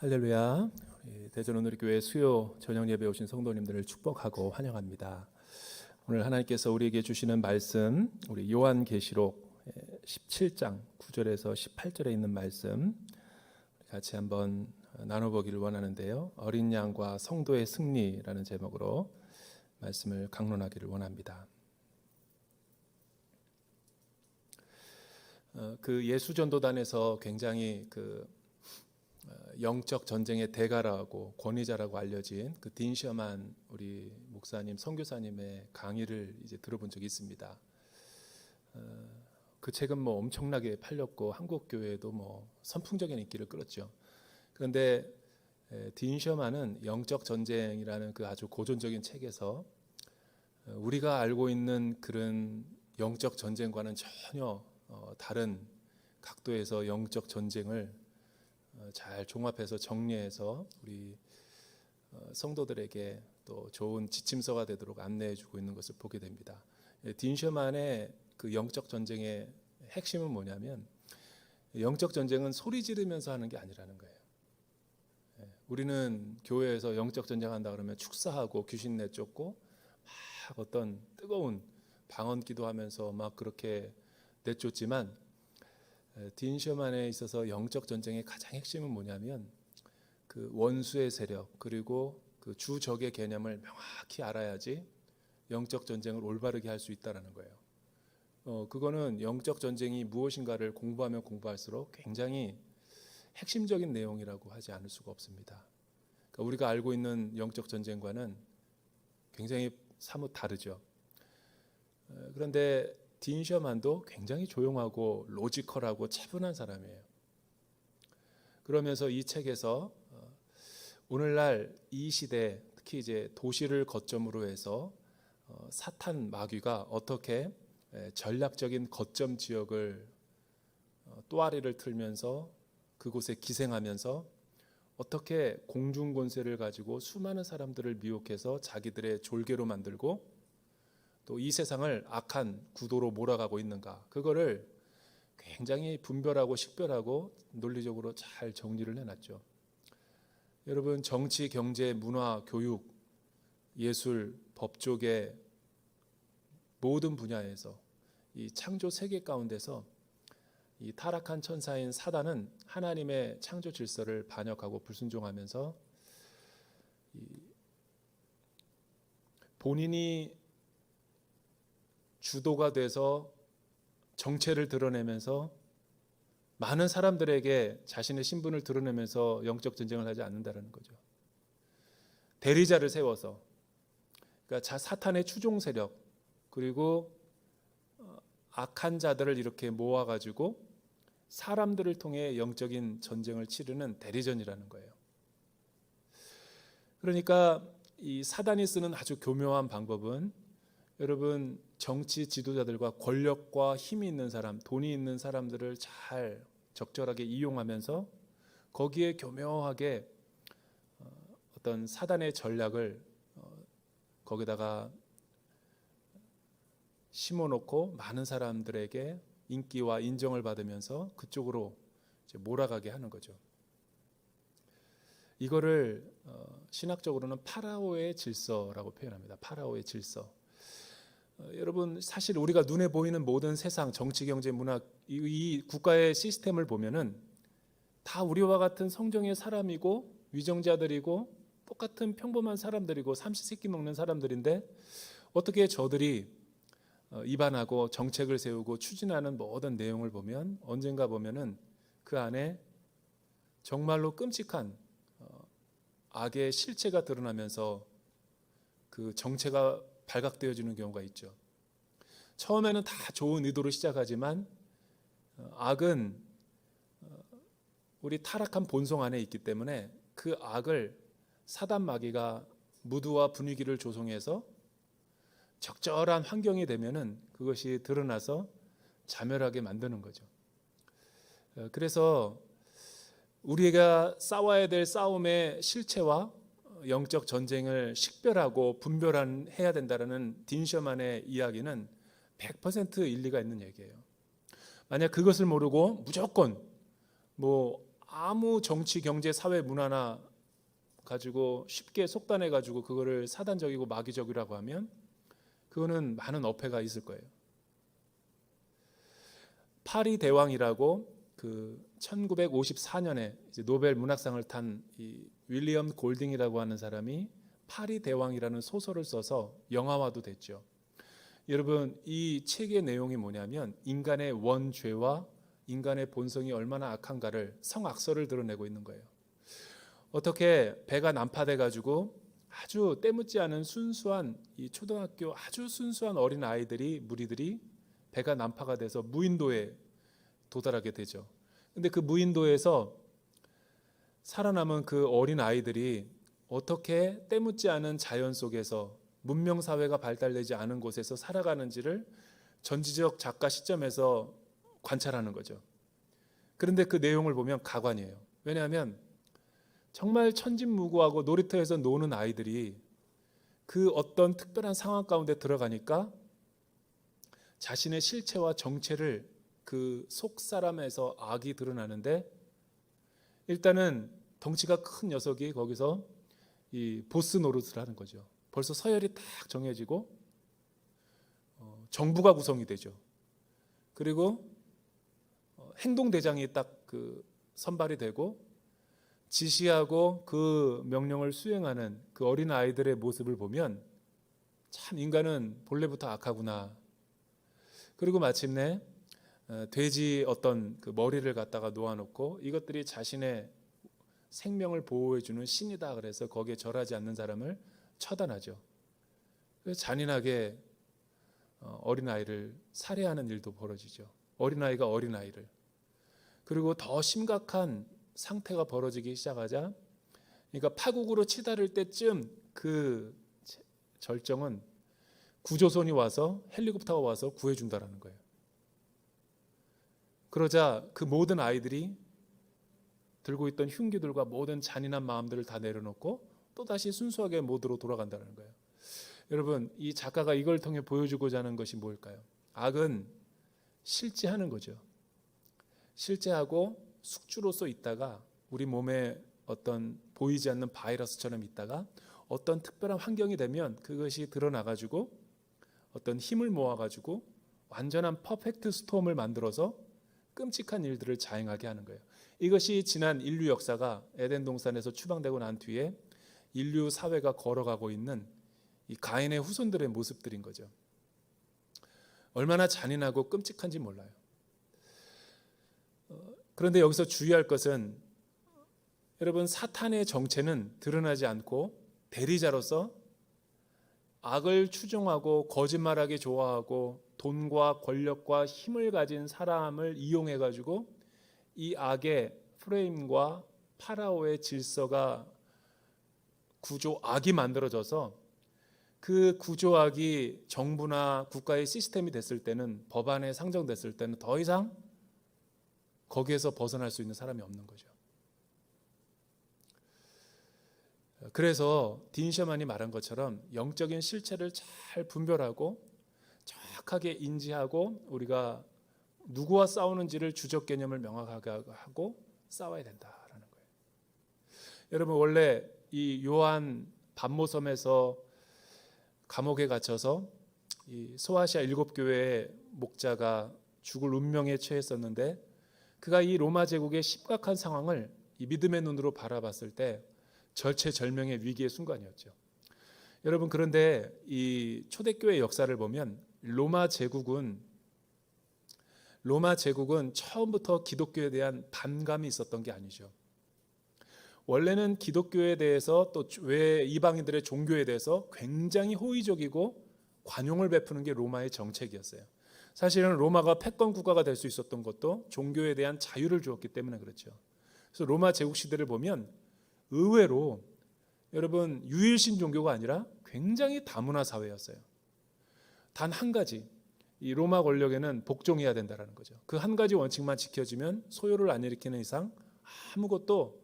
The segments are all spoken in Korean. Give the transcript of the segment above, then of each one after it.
할렐루야. 대전오늘교회 수요 저녁 예배 오신 성도님들을 축복하고 환영합니다. 오늘 하나님께서 우리에게 주시는 말씀, 우리 요한계시록 17장 9절에서 18절에 있는 말씀 같이 한번 나눠보기를 원하는데요. 어린 양과 성도의 승리라는 제목으로 말씀을 강론하기를 원합니다. 그 예수전도단에서 굉장히 영적 전쟁의 대가라고 권위자라고 알려진 그 딘 셔만 우리 목사님 선교사님의 강의를 이제 들어본 적이 있습니다. 그 책은 엄청나게 팔렸고 한국 교회에도 선풍적인 인기를 끌었죠. 그런데 딘 셔만은 영적 전쟁이라는 그 아주 고전적인 책에서 우리가 알고 있는 그런 영적 전쟁과는 전혀 다른 각도에서 영적 전쟁을 잘 종합해서 정리해서 우리 성도들에게 또 좋은 지침서가 되도록 안내해주고 있는 것을 보게 됩니다. 딘 셔만의 그 영적 전쟁의 핵심은 뭐냐면 영적 전쟁은 소리 지르면서 하는 게 아니라는 거예요. 우리는 교회에서 영적 전쟁한다 그러면 축사하고 귀신 내쫓고 막 어떤 뜨거운 방언 기도하면서 막 그렇게 내쫓지만 딘 셔만에 있어서 영적 전쟁의 가장 핵심은 뭐냐면 그 원수의 세력 그리고 그 주적의 개념을 명확히 알아야지 영적 전쟁을 올바르게 할 수 있다라는 거예요. 그거는 영적 전쟁이 무엇인가를 공부하면 공부할수록 굉장히 핵심적인 내용이라고 하지 않을 수가 없습니다. 그러니까 우리가 알고 있는 영적 전쟁과는 굉장히 사뭇 다르죠. 그런데 딘 셔만도 굉장히 조용하고 로지컬하고 차분한 사람이에요. 그러면서 이 책에서 오늘날 이 시대 특히 이제 도시를 거점으로 해서 사탄 마귀가 어떻게 전략적인 거점 지역을 또아리를 틀면서 그곳에 기생하면서 어떻게 공중 권세를 가지고 수많은 사람들을 미혹해서 자기들의 졸개로 만들고 또 이 세상을 악한 구도로 몰아가고 있는가, 그거를 굉장히 분별하고 식별하고 논리적으로 잘 정리를 해놨죠. 여러분, 정치, 경제, 문화, 교육, 예술, 법조계 모든 분야에서 이 창조 세계 가운데서 이 타락한 천사인 사단은 하나님의 창조 질서를 반역하고 불순종하면서 본인이 주도가 돼서 정체를 드러내면서 많은 사람들에게 자신의 신분을 드러내면서 영적 전쟁을 하지 않는다는 거죠. 대리자를 세워서, 그러니까 사탄의 추종 세력 그리고 악한 자들을 이렇게 모아가지고 사람들을 통해 영적인 전쟁을 치르는 대리전이라는 거예요. 그러니까 이 사단이 쓰는 아주 교묘한 방법은 여러분, 정치 지도자들과 권력과 힘이 있는 사람, 돈이 있는 사람들을 잘 적절하게 이용하면서 거기에 교묘하게 어떤 사단의 전략을 거기다가 심어놓고 많은 사람들에게 인기와 인정을 받으면서 그쪽으로 이제 몰아가게 하는 거죠. 이거를 신학적으로는 파라오의 질서라고 표현합니다. 파라오의 질서. 여러분, 사실 우리가 눈에 보이는 모든 세상, 정치, 경제, 문화, 이 국가의 시스템을 보면은 다 우리와 같은 성정의 사람이고 위정자들이고 똑같은 평범한 사람들이고 삼시세끼 먹는 사람들인데 어떻게 저들이 입안하고 정책을 세우고 추진하는 모든 내용을 보면 언젠가 보면은 그 안에 정말로 끔찍한 악의 실체가 드러나면서 그 정체가 발각되어지는 경우가 있죠. 처음에는 다 좋은 의도로 시작하지만 악은 우리 타락한 본성 안에 있기 때문에 그 악을 사단 마귀가 무드와 분위기를 조성해서 적절한 환경이 되면은 그것이 드러나서 자멸하게 만드는 거죠. 그래서 우리가 싸워야 될 싸움의 실체와 영적 전쟁을 식별하고 분별해야 된다는 딘 셔만의 이야기는 100% 일리가 있는 얘기예요. 만약 그것을 모르고 무조건 아무 정치, 경제, 사회, 문화나 가지고 쉽게 속단해 가지고 그거를 사단적이고 마귀적이라고 하면 그거는 많은 어폐가 있을 거예요. 파리 대왕이라고 그 1954년에 이제 노벨 문학상을 탄 이 윌리엄 골딩이라고 하는 사람이 파리 대왕이라는 소설을 써서 영화화도 됐죠. 여러분, 이 책의 내용이 뭐냐면 인간의 원죄와 인간의 본성이 얼마나 악한가를 성악설을 드러내고 있는 거예요. 어떻게 배가 난파돼 가지고 아주 때묻지 않은 순수한 이 초등학교 아주 순수한 어린 아이들이 무리들이 배가 난파가 돼서 무인도에 도달하게 되죠. 근데 그 무인도에서 살아남은 그 어린 아이들이 어떻게 때묻지 않은 자연 속에서 문명 사회가 발달되지 않은 곳에서 살아가는지를 전지적 작가 시점에서 관찰하는 거죠. 그런데 그 내용을 보면 가관이에요. 왜냐하면 정말 천진무구하고 놀이터에서 노는 아이들이 그 어떤 특별한 상황 가운데 들어가니까 자신의 실체와 정체를 그 속 사람에서 악이 드러나는데, 일단은 덩치가 큰 녀석이 거기서 이 보스 노릇을 하는 거죠. 벌써 서열이 딱 정해지고 정부가 구성이 되죠. 그리고 행동대장이 딱 그 선발이 되고 지시하고 그 명령을 수행하는 그 어린 아이들의 모습을 보면 참 인간은 본래부터 악하구나. 그리고 마침내 돼지 어떤 그 머리를 갖다가 놓아놓고 이것들이 자신의 생명을 보호해주는 신이다 그래서 거기에 절하지 않는 사람을 처단하죠. 그래서 잔인하게 어린아이를 살해하는 일도 벌어지죠. 어린아이가 어린아이를. 그리고 더 심각한 상태가 벌어지기 시작하자, 그러니까 파국으로 치달을 때쯤 그 절정은 구조선이 와서 헬리콥터가 와서 구해준다라는 거예요. 그러자 그 모든 아이들이 들고 있던 흉기들과 모든 잔인한 마음들을 다 내려놓고 또다시 순수하게 모드로 돌아간다는 거예요. 여러분, 이 작가가 이걸 통해 보여주고자 하는 것이 뭘까요? 악은 실제하는 거죠. 실제하고 숙주로서 있다가 우리 몸에 어떤 보이지 않는 바이러스처럼 있다가 어떤 특별한 환경이 되면 그것이 드러나가지고 어떤 힘을 모아가지고 완전한 퍼펙트 스톰을 만들어서 끔찍한 일들을 자행하게 하는 거예요. 이것이 지난 인류 역사가 에덴 동산에서 추방되고 난 뒤에 인류 사회가 걸어가고 있는 이 가인의 후손들의 모습들인 거죠. 얼마나 잔인하고 끔찍한지 몰라요. 그런데 여기서 주의할 것은 여러분, 사탄의 정체는 드러나지 않고 대리자로서 악을 추종하고 거짓말하기 좋아하고 돈과 권력과 힘을 가진 사람을 이용해 가지고 이 악의 프레임과 파라오의 질서가 구조악이 만들어져서 그 구조악이 정부나 국가의 시스템이 됐을 때는, 법안에 상정됐을 때는 더 이상 거기에서 벗어날 수 있는 사람이 없는 거죠. 그래서 딘 셔만이 말한 것처럼 영적인 실체를 잘 분별하고 정확하게 인지하고 우리가 누구와 싸우는지를 주적 개념을 명확하게 하고 싸워야 된다라는 거예요. 여러분, 원래 이 요한 반모섬에서 감옥에 갇혀서 이 소아시아 7교회의 목자가 죽을 운명에 처했었는데, 그가 이 로마 제국의 심각한 상황을 이 믿음의 눈으로 바라봤을 때 절체절명의 위기의 순간이었죠. 여러분, 그런데 이 초대교회 역사를 보면 로마 제국은 처음부터 기독교에 대한 반감이 있었던 게 아니죠. 원래는 기독교에 대해서 또 외 이방인들의 종교에 대해서 굉장히 호의적이고 관용을 베푸는 게 로마의 정책이었어요. 사실은 로마가 패권 국가가 될 수 있었던 것도 종교에 대한 자유를 주었기 때문에 그렇죠. 그래서 로마 제국 시대를 보면 의외로 여러분, 유일신 종교가 아니라 굉장히 다문화 사회였어요. 단 한 가지, 이 로마 권력에는 복종해야 된다는 거죠. 그 한 가지 원칙만 지켜지면 소요를 안 일으키는 이상 아무것도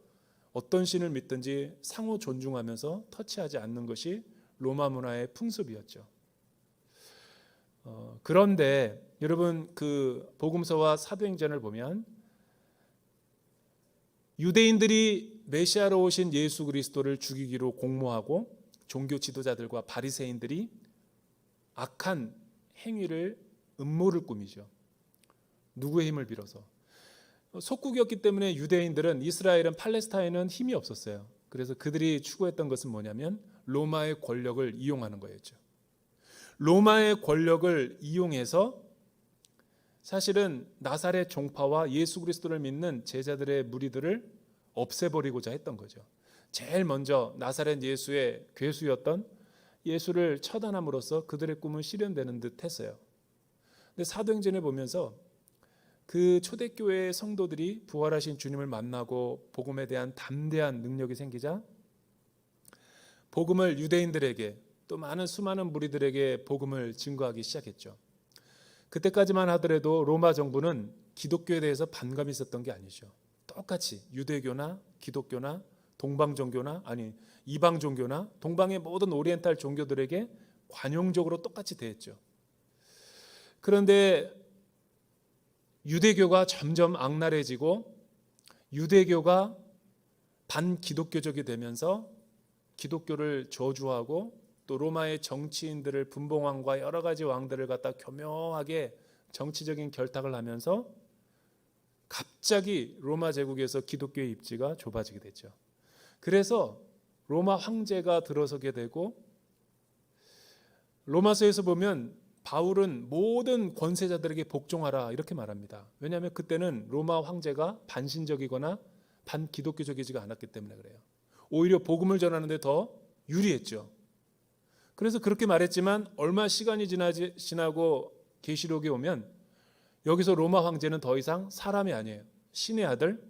어떤 신을 믿든지 상호 존중하면서 터치하지 않는 것이 로마 문화의 풍습이었죠. 그런데 여러분, 그 복음서와 사도행전을 보면 유대인들이 메시아로 오신 예수 그리스도를 죽이기로 공모하고 종교 지도자들과 바리새인들이 악한 행위를 음모를 꾸미죠. 누구의 힘을 빌어서? 속국이었기 때문에 유대인들은, 이스라엘은, 팔레스타인은 힘이 없었어요. 그래서 그들이 추구했던 것은 뭐냐면 로마의 권력을 이용하는 거였죠. 로마의 권력을 이용해서 사실은 나사렛 종파와 예수 그리스도를 믿는 제자들의 무리들을 없애버리고자 했던 거죠. 제일 먼저 나사렛 예수의 괴수였던 예수를 처단함으로써 그들의 꿈은 실현되는 듯 했어요. 근데 사도행전을 보면서 그 초대교회의 성도들이 부활하신 주님을 만나고 복음에 대한 담대한 능력이 생기자 복음을 유대인들에게, 또 많은 수많은 무리들에게 복음을 증거하기 시작했죠. 그때까지만 하더라도 로마 정부는 기독교에 대해서 반감이 있었던 게 아니죠. 똑같이 유대교나 기독교나 동방 종교나, 아니 이방 종교나 동방의 모든 오리엔탈 종교들에게 관용적으로 똑같이 대했죠. 그런데 유대교가 점점 악랄해지고 유대교가 반기독교적이 되면서 기독교를 저주하고 또 로마의 정치인들을, 분봉왕과 여러 가지 왕들을 갖다 교묘하게 정치적인 결탁을 하면서 갑자기 로마 제국에서 기독교의 입지가 좁아지게 됐죠. 그래서 로마 황제가 들어서게 되고, 로마서에서 보면 바울은 모든 권세자들에게 복종하라 이렇게 말합니다. 왜냐하면 그때는 로마 황제가 반신적이거나 반기독교적이지가 않았기 때문에 그래요. 오히려 복음을 전하는 데 더 유리했죠. 그래서 그렇게 말했지만 얼마 시간이 지나고 계시록에 오면 여기서 로마 황제는 더 이상 사람이 아니에요. 신의 아들.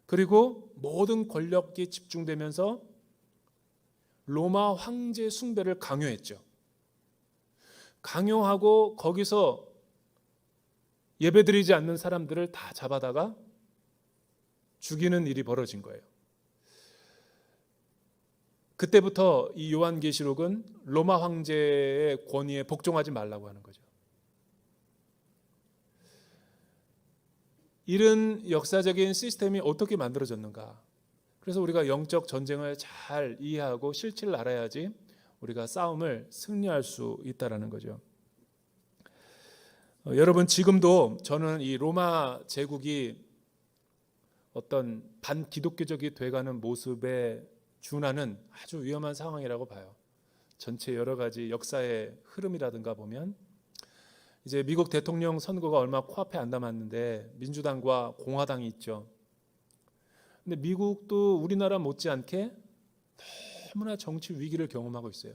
그리고 모든 권력이 집중되면서 로마 황제 숭배를 강요했죠. 강요하고 거기서 예배드리지 않는 사람들을 다 잡아다가 죽이는 일이 벌어진 거예요. 그때부터 이 요한계시록은 로마 황제의 권위에 복종하지 말라고 하는 거죠. 이런 역사적인 시스템이 어떻게 만들어졌는가? 그래서 우리가 영적 전쟁을 잘 이해하고 실체를 알아야지 우리가 싸움을 승리할 수 있다라는 거죠. 여러분, 지금도 저는 이 로마 제국이 어떤 반기독교적이 돼가는 모습에 준하는 아주 위험한 상황이라고 봐요. 전체 여러 가지 역사의 흐름이라든가 보면 이제 미국 대통령 선거가 얼마 코앞에 안 남았는데 민주당과 공화당이 있죠. 근데 미국도 우리나라 못지않게 너무나 정치 위기를 경험하고 있어요.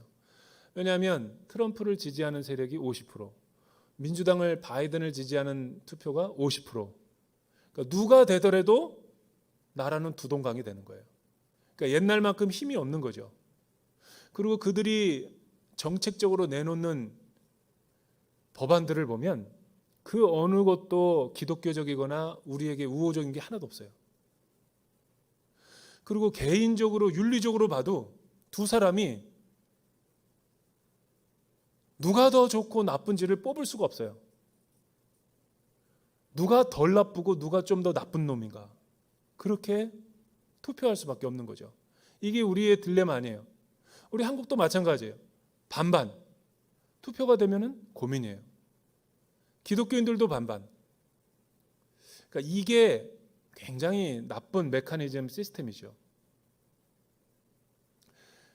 왜냐하면 트럼프를 지지하는 세력이 50%, 민주당을, 바이든을 지지하는 투표가 50%. 그러니까 누가 되더라도 나라는 두동강이 되는 거예요. 그러니까 옛날만큼 힘이 없는 거죠. 그리고 그들이 정책적으로 내놓는 법안들을 보면 그 어느 것도 기독교적이거나 우리에게 우호적인 게 하나도 없어요. 그리고 개인적으로, 윤리적으로 봐도 두 사람이 누가 더 좋고 나쁜지를 뽑을 수가 없어요. 누가 덜 나쁘고 누가 좀 더 나쁜 놈인가, 그렇게 투표할 수밖에 없는 거죠. 이게 우리의 딜레마 아니에요. 우리 한국도 마찬가지예요. 반반. 투표가 되면은 고민이에요. 기독교인들도 반반. 그러니까 이게 굉장히 나쁜 메커니즘 시스템이죠.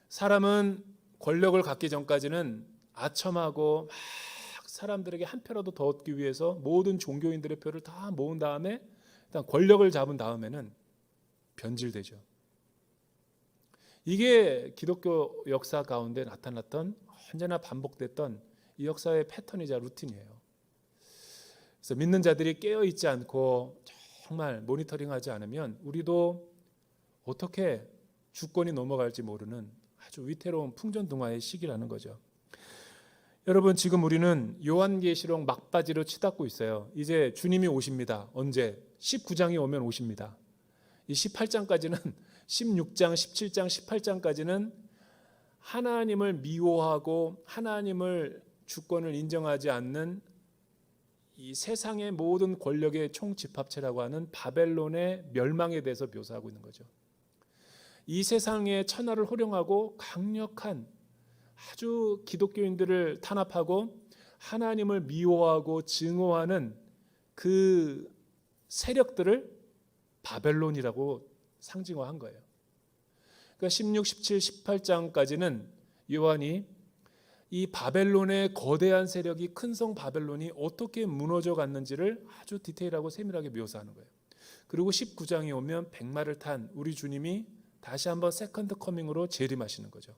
사람은 권력을 갖기 전까지는 아첨하고 막 사람들에게 한 표라도 더 얻기 위해서 모든 종교인들의 표를 다 모은 다음에 일단 권력을 잡은 다음에는 변질되죠. 이게 기독교 역사 가운데 나타났던, 언제나 반복됐던 이 역사의 패턴이자 루틴이에요. 그래서 믿는 자들이 깨어있지 않고 정말 모니터링하지 않으면 우리도 어떻게 주권이 넘어갈지 모르는 아주 위태로운 풍전등화의 시기라는 거죠. 여러분, 지금 우리는 요한계시록 막바지로 치닫고 있어요. 이제 주님이 오십니다. 언제? 19장이 오면 오십니다. 이 18장까지는 16장, 17장, 18장까지는 하나님을 미워하고 하나님을 주권을 인정하지 않는 이 세상의 모든 권력의 총집합체라고 하는 바벨론의 멸망에 대해서 묘사하고 있는 거죠. 이 세상의 천하를 호령하고 강력한 아주 기독교인들을 탄압하고 하나님을 미워하고 증오하는 그 세력들을 바벨론이라고 상징화한 거예요. 그러니까 16, 17, 18장까지는 요한이 이 바벨론의 거대한 세력이 큰 성 바벨론이 어떻게 무너져 갔는지를 아주 디테일하고 세밀하게 묘사하는 거예요. 그리고 19장에 오면 백마를 탄 우리 주님이 다시 한번 세컨드 커밍으로 재림하시는 거죠.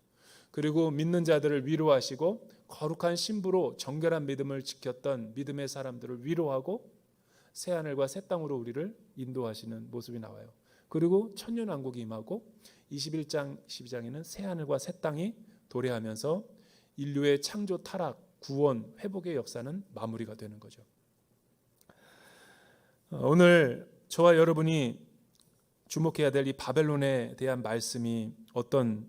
그리고 믿는 자들을 위로하시고 거룩한 신부로 정결한 믿음을 지켰던 믿음의 사람들을 위로하고 새하늘과 새 땅으로 우리를 인도하시는 모습이 나와요. 그리고 천년왕국이 임하고 21장, 22장에는 새하늘과 새 땅이 도래하면서 인류의 창조, 타락, 구원, 회복의 역사는 마무리가 되는 거죠. 오늘 저와 여러분이 주목해야 될 이 바벨론에 대한 말씀이 어떤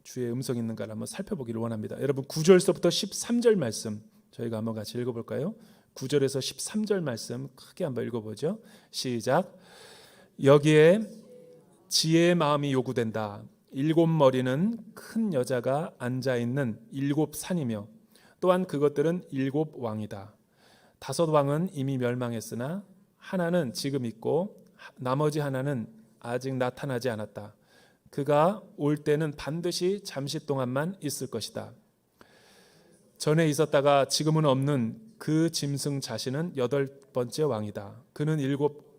주의 음성이 있는가를 한번 살펴보기를 원합니다. 여러분 9절서부터 13절 말씀 저희가 한번 같이 읽어볼까요? 9절에서 13절 말씀 크게 한번 읽어보죠. 시작. 여기에 지혜의 마음이 요구된다. 7 머리는 큰 여자가 앉아있는 7 산이며 또한 그것들은 7 왕이다. 5 왕은 이미 멸망했으나 하나는 지금 있고 나머지 하나는 아직 나타나지 않았다. 그가 올 때는 반드시 잠시 동안만 있을 것이다. 전에 있었다가 지금은 없는 그 짐승 자신은 8번째 왕이다. 그는 7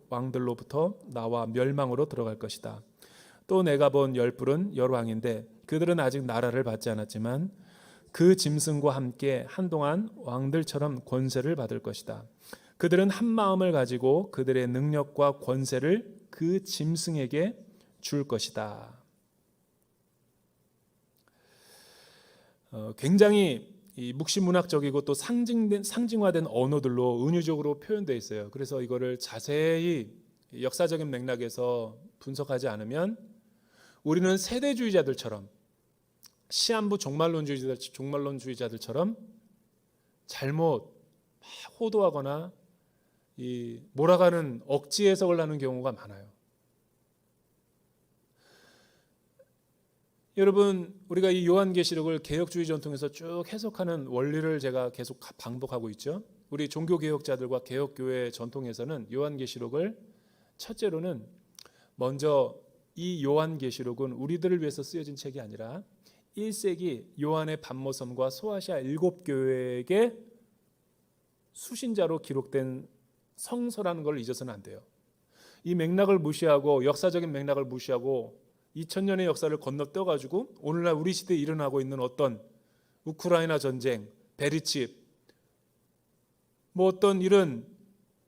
왕들로부터 나와 멸망으로 들어갈 것이다. 또 내가 본 10뿔은 열왕인데 그들은 아직 나라를 받지 않았지만 그 짐승과 함께 한동안 왕들처럼 권세를 받을 것이다. 그들은 한 마음을 가지고 그들의 능력과 권세를 그 짐승에게 줄 것이다. 굉장히 이 묵시문학적이고 또 상징화된 언어들로 은유적으로 표현되어 있어요. 그래서 이거를 자세히 역사적인 맥락에서 분석하지 않으면 우리는 세대주의자들처럼 시한부 종말론주의자들처럼 잘못 호도하거나 몰아가는 억지 해석을 하는 경우가 많아요. 여러분 우리가 이 요한계시록을 개혁주의 전통에서 쭉 해석하는 원리를 제가 계속 반복하고 있죠. 우리 종교개혁자들과 개혁교회 전통에서는 요한계시록을 첫째로는 먼저 이 요한계시록은 우리들을 위해서 쓰여진 책이 아니라 1세기 요한의 반모섬과 소아시아 7교회에게 수신자로 기록된 성서라는 걸 잊어서는 안 돼요. 이 맥락을 무시하고 역사적인 맥락을 무시하고 2000년의 역사를 건너뛰어가지고 오늘날 우리 시대에 일어나고 있는 어떤 우크라이나 전쟁, 베리칩 어떤 이런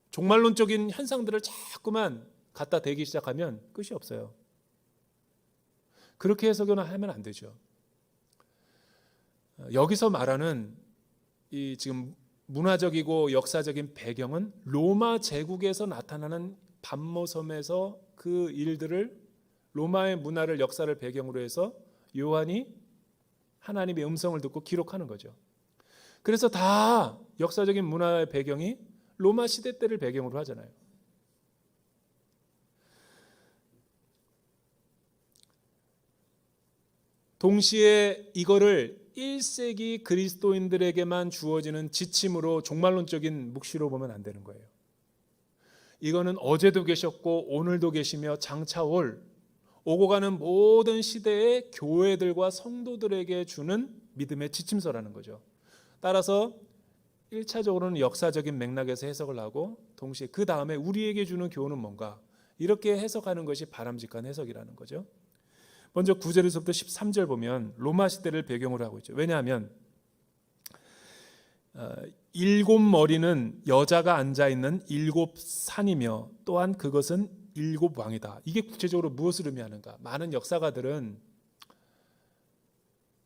종말론적인 현상들을 자꾸만 갖다 대기 시작하면 끝이 없어요. 그렇게 해석은 하면 안 되죠. 여기서 말하는 이 지금 문화적이고 역사적인 배경은 로마 제국에서 나타나는 반모섬에서 그 일들을 로마의 문화를 역사를 배경으로 해서 요한이 하나님의 음성을 듣고 기록하는 거죠. 그래서 다 역사적인 문화의 배경이 로마 시대 때를 배경으로 하잖아요. 동시에 이거를 1세기 그리스도인들에게만 주어지는 지침으로 종말론적인 묵시로 보면 안 되는 거예요. 이거는 어제도 계셨고 오늘도 계시며 장차 오고 가는 모든 시대의 교회들과 성도들에게 주는 믿음의 지침서라는 거죠. 따라서 1차적으로는 역사적인 맥락에서 해석을 하고 동시에 그 다음에 우리에게 주는 교훈은 뭔가 이렇게 해석하는 것이 바람직한 해석이라는 거죠. 먼저 9절에서부터 13절 보면 로마 시대를 배경으로 하고 있죠. 왜냐하면 7 머리는 여자가 앉아있는 7 산이며 또한 그것은 7 왕이다. 이게 구체적으로 무엇을 의미하는가? 많은 역사가들은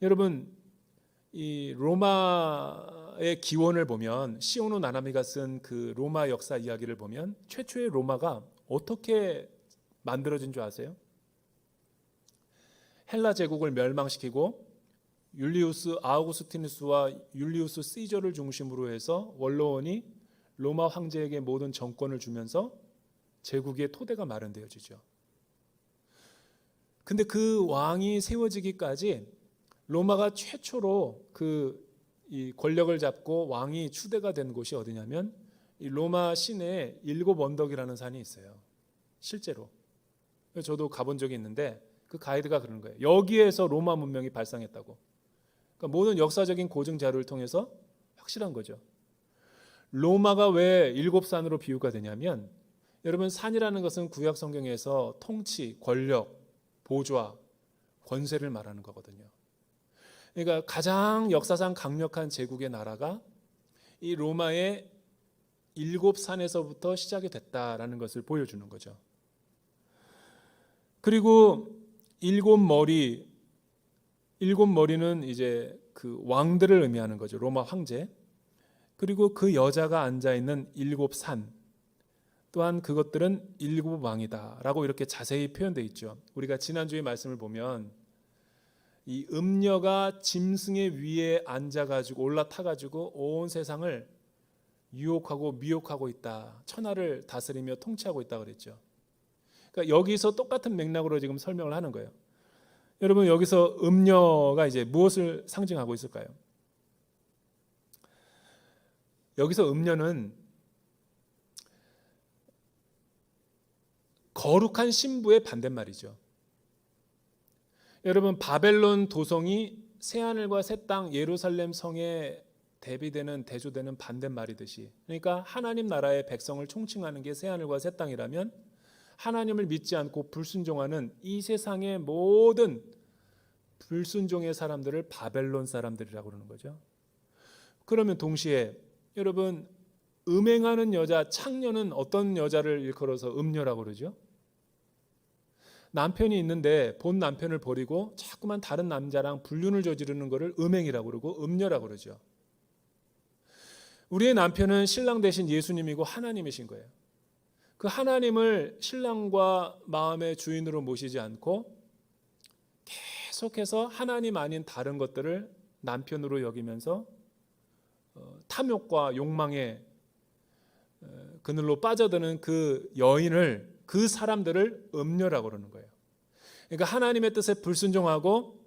여러분 이 로마의 기원을 보면 시오노 나나미가 쓴 그 로마 역사 이야기를 보면 최초의 로마가 어떻게 만들어진 줄 아세요? 헬라 제국을 멸망시키고 율리우스 아우구스티누스와 율리우스 시저를 중심으로 해서 원로원이 로마 황제에게 모든 정권을 주면서 제국의 토대가 마련되어지죠. 근데 그 왕이 세워지기까지 로마가 최초로 이 권력을 잡고 왕이 추대가 된 곳이 어디냐면 이 로마 시내에 7 언덕이라는 산이 있어요. 실제로. 저도 가본 적이 있는데 그 가이드가 그러는 거예요. 여기에서 로마 문명이 발상했다고. 그러니까 모든 역사적인 고증 자료를 통해서 확실한 거죠. 로마가 왜 7산으로 비유가 되냐면 여러분 산이라는 것은 구약 성경에서 통치, 권력, 보좌, 권세를 말하는 거거든요. 그러니까 가장 역사상 강력한 제국의 나라가 이 로마의 7산에서부터 시작이 됐다라는 것을 보여주는 거죠. 그리고 7머리는 이제 그 왕들을 의미하는 거죠. 로마 황제. 그리고 그 여자가 앉아 있는 7산. 또한 그것들은 7왕이다라고 이렇게 자세히 표현되어 있죠. 우리가 지난주에 말씀을 보면 이 음녀가 짐승의 위에 앉아가지고 올라타가지고 온 세상을 유혹하고 미혹하고 있다. 천하를 다스리며 통치하고 있다 그랬죠. 그러니까 여기서 똑같은 맥락으로 지금 설명을 하는 거예요. 여러분 여기서 음녀가 이제 무엇을 상징하고 있을까요? 여기서 음녀는 거룩한 신부의 반대말이죠. 여러분 바벨론 도성이 새하늘과 새 땅 예루살렘 성에 대비되는 대조되는 반대말이듯이, 그러니까 하나님 나라의 백성을 총칭하는 게 새하늘과 새 땅이라면 하나님을 믿지 않고 불순종하는 이 세상의 모든 불순종의 사람들을 바벨론 사람들이라고 그러는 거죠. 그러면 동시에 여러분 음행하는 여자 창녀는 어떤 여자를 일컬어서 음녀라고 그러죠? 남편이 있는데 본 남편을 버리고 자꾸만 다른 남자랑 불륜을 저지르는 것을 음행이라고 그러고 음녀라고 그러죠. 우리의 남편은 신랑 대신 예수님이고 하나님이신 거예요. 그 하나님을 신랑과 마음의 주인으로 모시지 않고 계속해서 하나님 아닌 다른 것들을 남편으로 여기면서 탐욕과 욕망의 그늘로 빠져드는 그 여인을, 그 사람들을 음녀라고 그러는 거예요. 그러니까 하나님의 뜻에 불순종하고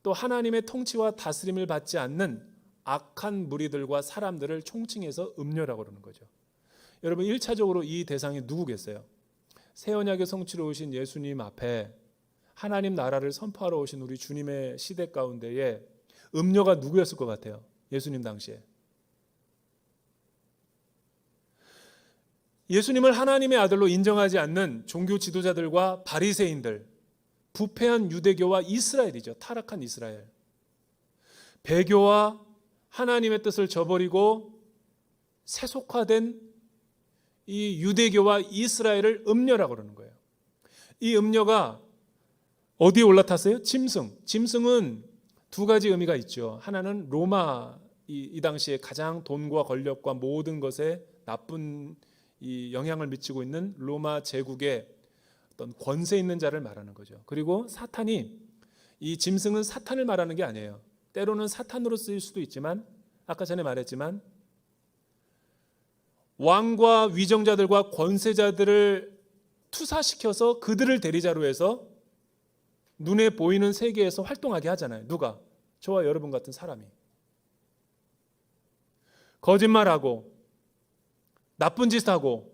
또 하나님의 통치와 다스림을 받지 않는 악한 무리들과 사람들을 총칭해서 음녀라고 그러는 거죠. 여러분 1차적으로 이 대상이 누구겠어요? 새 언약의 성취로 오신 예수님 앞에 하나님 나라를 선포하러 오신 우리 주님의 시대 가운데에 음녀가 누구였을 것 같아요? 예수님 당시에. 예수님을 하나님의 아들로 인정하지 않는 종교 지도자들과 바리새인들, 부패한 유대교와 이스라엘이죠. 타락한 이스라엘. 배교와 하나님의 뜻을 저버리고 세속화된 이 유대교와 이스라엘을 음녀라고 그러는 거예요. 이 음녀가 어디에 올라탔어요? 짐승. 짐승은 두 가지 의미가 있죠. 하나는 로마, 이 당시에 가장 돈과 권력과 모든 것에 나쁜 이 영향을 미치고 있는 로마 제국의 어떤 권세 있는 자를 말하는 거죠. 그리고 사탄이, 이 짐승은 사탄을 말하는 게 아니에요. 때로는 사탄으로 쓰일 수도 있지만 아까 전에 말했지만 왕과 위정자들과 권세자들을 투사시켜서 그들을 대리자로 해서 눈에 보이는 세계에서 활동하게 하잖아요. 누가? 저와 여러분 같은 사람이. 거짓말하고 나쁜 짓 하고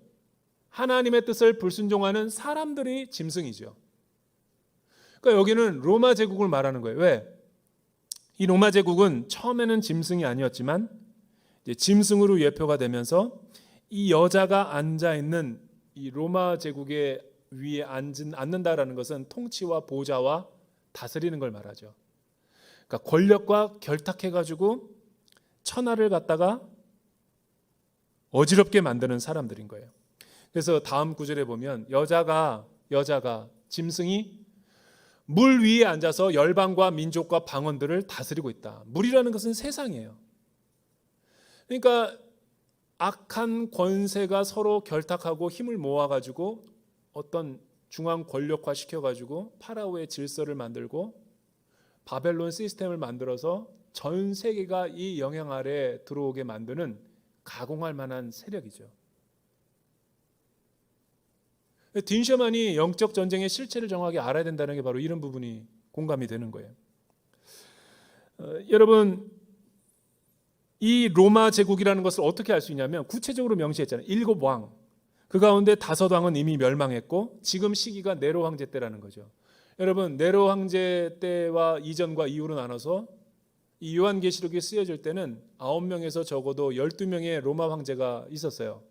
하나님의 뜻을 불순종하는 사람들이 짐승이죠. 그러니까 여기는 로마 제국을 말하는 거예요. 왜? 이 로마 제국은 처음에는 짐승이 아니었지만 이제 짐승으로 예표가 되면서 이 여자가 앉아 있는 이 로마 제국의 위에 앉는다라는 것은 통치와 보좌와 다스리는 걸 말하죠. 그러니까 권력과 결탁해가지고 천하를 갖다가 어지럽게 만드는 사람들인 거예요. 그래서 다음 구절에 보면 여자가 짐승이 물 위에 앉아서 열방과 민족과 방언들을 다스리고 있다. 물이라는 것은 세상이에요. 그러니까 악한 권세가 서로 결탁하고 힘을 모아가지고 어떤 중앙 권력화 시켜가지고 파라오의 질서를 만들고 바벨론 시스템을 만들어서 전 세계가 이 영향 아래 들어오게 만드는 가공할 만한 세력이죠. 딘셔만이 영적 전쟁의 실체를 정확히 알아야 된다는 게 바로 이런 부분이 공감이 되는 거예요. 여러분, 이 로마 제국이라는 것을 어떻게 알 수 있냐면 구체적으로 명시했잖아요. 7왕. 그 가운데 5왕은 이미 멸망했고 지금 시기가 네로 황제 때라는 거죠. 여러분, 네로 황제 때와 이전과 이후로 나눠서 이 요한계시록이 쓰여질 때는 9명에서 적어도 12명의 로마 황제가 있었어요.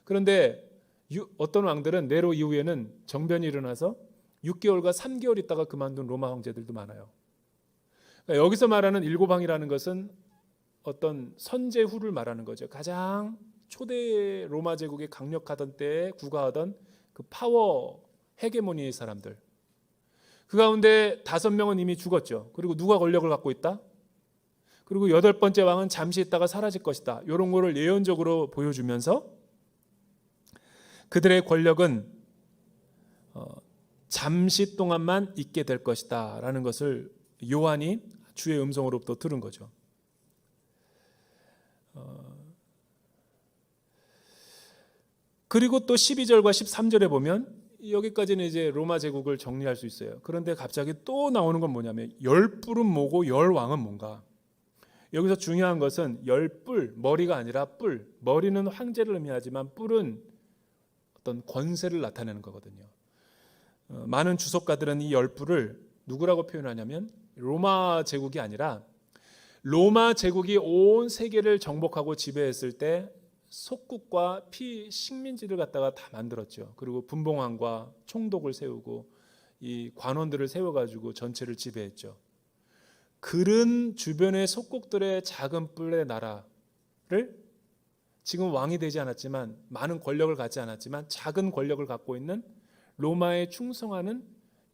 그런데 어떤 왕들은 네로 이후에는 정변이 일어나서 6개월과 3개월 있다가 그만둔 로마 황제들도 많아요. 그러니까 여기서 말하는 7왕이라는 것은 어떤 선제후를 말하는 거죠. 가장 초대 로마 제국이 강력하던 때에 구가하던 그 파워 헤게모니의 사람들. 그 가운데 5명은 이미 죽었죠. 그리고 누가 권력을 갖고 있다? 그리고 8번째 왕은 잠시 있다가 사라질 것이다. 이런 거를 예언적으로 보여주면서 그들의 권력은 잠시 동안만 있게 될 것이다 라는 것을 요한이 주의 음성으로부터 들은 거죠. 그리고 또 12절과 13절에 보면 여기까지는 이제 로마 제국을 정리할 수 있어요. 그런데 갑자기 또 나오는 건 뭐냐면 열뿔은 뭐고 열왕은 뭔가. 여기서 중요한 것은 열뿔, 머리가 아니라 뿔. 머리는 황제를 의미하지만 뿔은 어떤 권세를 나타내는 거거든요. 많은 주석가들은 이 열뿔을 누구라고 표현하냐면 로마 제국이 아니라 로마 제국이 온 세계를 정복하고 지배했을 때 속국과 식민지를 갖다가 다 만들었죠. 그리고 분봉왕과 총독을 세우고 이 관원들을 세워가지고 전체를 지배했죠. 그런 주변의 속국들의 작은 뿔의 나라를 지금 왕이 되지 않았지만 많은 권력을 갖지 않았지만 작은 권력을 갖고 있는 로마에 충성하는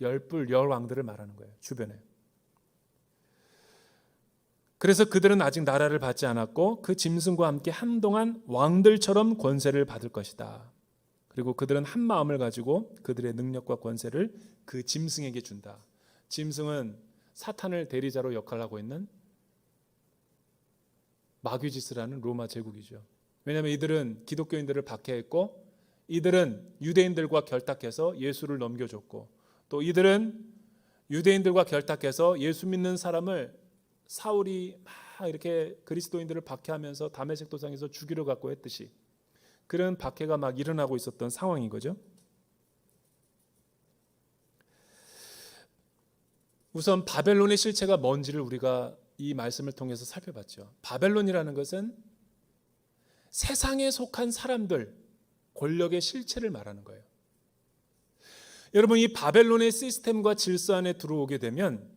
열뿔, 열왕들을 말하는 거예요. 주변에. 그래서 그들은 아직 나라를 받지 않았고 그 짐승과 함께 한동안 왕들처럼 권세를 받을 것이다. 그리고 그들은 한 마음을 가지고 그들의 능력과 권세를 그 짐승에게 준다. 짐승은 사탄을 대리자로 역할을 하고 있는 마귀지스를 하는 로마 제국이죠. 왜냐하면 이들은 기독교인들을 박해했고 이들은 유대인들과 결탁해서 예수를 넘겨줬고 또 이들은 유대인들과 결탁해서 예수 믿는 사람을 사울이 막 이렇게 그리스도인들을 박해하면서 다메섹 도상에서 죽이려 갖고 했듯이 그런 박해가 막 일어나고 있었던 상황인 거죠. 우선 바벨론의 실체가 뭔지를 우리가 이 말씀을 통해서 살펴봤죠. 바벨론이라는 것은 세상에 속한 사람들, 권력의 실체를 말하는 거예요. 여러분, 이 바벨론의 시스템과 질서 안에 들어오게 되면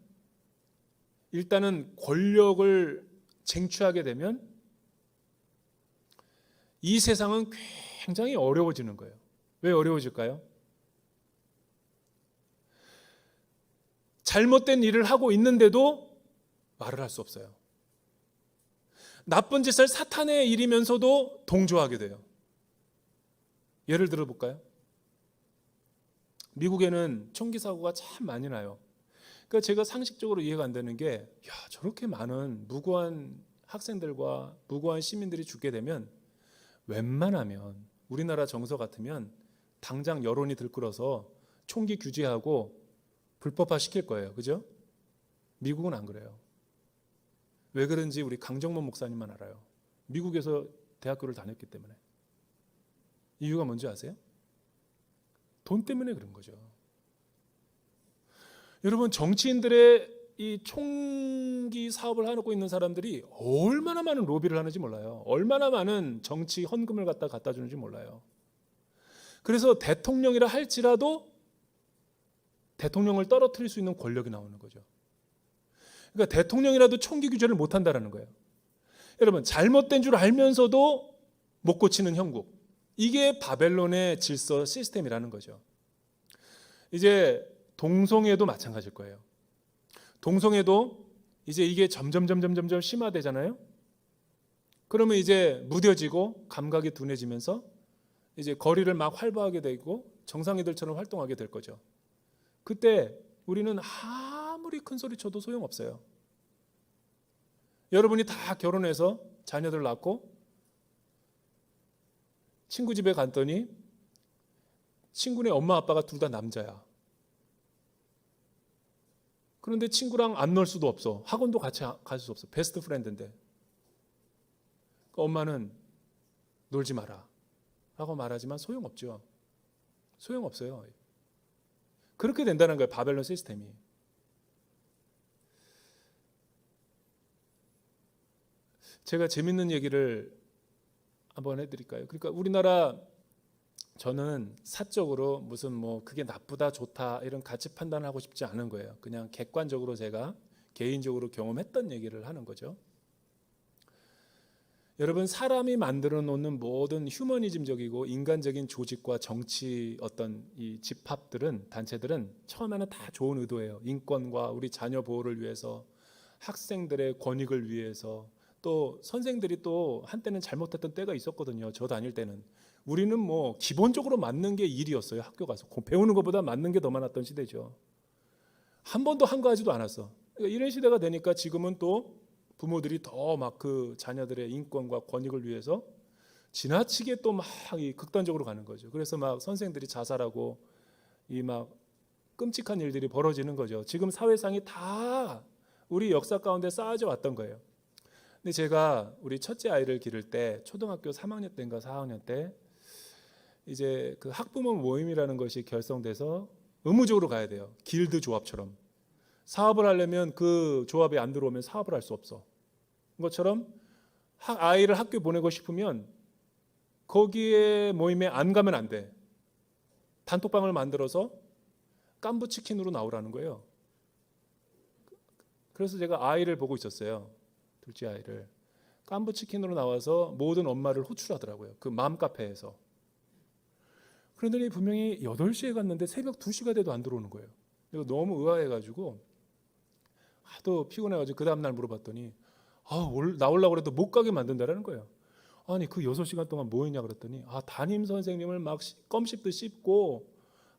일단은 권력을 쟁취하게 되면 이 세상은 굉장히 어려워지는 거예요. 왜 어려워질까요? 잘못된 일을 하고 있는데도 말을 할 수 없어요. 나쁜 짓을 사탄의 일이면서도 동조하게 돼요. 예를 들어 볼까요? 미국에는 총기 사고가 참 많이 나요. 그러니까 제가 상식적으로 이해가 안 되는 게 저렇게 많은 무고한 학생들과 무고한 시민들이 죽게 되면 웬만하면 우리나라 정서 같으면 당장 여론이 들끓어서 총기 규제하고 불법화 시킬 거예요. 그죠? 미국은 안 그래요. 왜 그런지 우리 강정문 목사님만 알아요. 미국에서 대학교를 다녔기 때문에. 이유가 뭔지 아세요? 돈 때문에 그런 거죠. 여러분, 정치인들의 이 총기 사업을 하고 있는 사람들이 얼마나 많은 로비를 하는지 몰라요. 얼마나 많은 정치 헌금을 갖다 주는지 몰라요. 그래서 대통령이라 할지라도 대통령을 떨어뜨릴 수 있는 권력이 나오는 거죠. 그러니까 대통령이라도 총기 규제를 못 한다는 거예요. 여러분, 잘못된 줄 알면서도 못 고치는 형국. 이게 바벨론의 질서 시스템이라는 거죠. 이제 동성애도 마찬가지일 거예요. 동성애도 이제 이게 점점 심화되잖아요. 그러면 이제 무뎌지고 감각이 둔해지면서 이제 거리를 막 활보하게 되고 정상이들처럼 활동하게 될 거죠. 그때 우리는 아무리 큰 소리 쳐도 소용없어요. 여러분이 다 결혼해서 자녀들 낳고 친구 집에 갔더니 친구네 엄마 아빠가 둘 다 남자야. 그런데 친구랑 안 놀 수도 없어. 학원도 같이 갈 수 없어. 베스트 프렌드인데. 엄마는 놀지 마라 라고 말하지만 소용없죠. 소용없어요. 그렇게 된다는 거예요. 바벨론 시스템이. 제가 재밌는 얘기를 한번 해드릴까요? 그러니까 우리나라, 저는 사적으로 무슨 뭐 그게 나쁘다 좋다 이런 가치 판단을 하고 싶지 않은 거예요. 그냥 객관적으로 제가 개인적으로 경험했던 얘기를 하는 거죠. 여러분, 사람이 만들어 놓는 모든 휴머니즘적이고 인간적인 조직과 정치 어떤 이 집합들은, 단체들은 처음에는 다 좋은 의도예요. 인권과 우리 자녀 보호를 위해서, 학생들의 권익을 위해서, 또 선생들이 또 한때는 잘못했던 때가 있었거든요. 저 다닐 때는. 우리는 뭐 기본적으로 맞는 게 일이었어요. 학교 가서 배우는 것보다 맞는 게 더 많았던 시대죠. 한 번도 한가하지도 않았어. 그러니까 이런 시대가 되니까 지금은 또 부모들이 더 막 그 자녀들의 인권과 권익을 위해서 지나치게 또 막 극단적으로 가는 거죠. 그래서 막 선생들이 자살하고 이 막 끔찍한 일들이 벌어지는 거죠. 지금 사회상이 다 우리 역사 가운데 쌓아져 왔던 거예요. 근데 제가 우리 첫째 아이를 기를 때 초등학교 3학년 때인가 4학년 때 이제 그 학부모 모임이라는 것이 결성돼서 의무적으로 가야 돼요. 길드 조합처럼. 사업을 하려면 그 조합에 안 들어오면 사업을 할 수 없어. 것처럼 아이를 학교 보내고 싶으면 거기에 모임에 안 가면 안 돼. 단톡방을 만들어서 깐부치킨으로 나오라는 거예요. 그래서 제가 아이를 보고 있었어요. 둘째 아이를. 깐부치킨으로 나와서 모든 엄마를 호출하더라고요. 그 맘카페에서. 그러더니 분명히 8시에 갔는데 새벽 2시가 돼도 안 들어오는 거예요. 이거 너무 의아해가지고 하도 피곤해가지고 그 다음날 물어봤더니 나오려고 그래도 못 가게 만든다라는 거예요. 아니 그 6시간 동안 뭐 했냐 그랬더니 담임 선생님을 막 껌 씹듯 씹고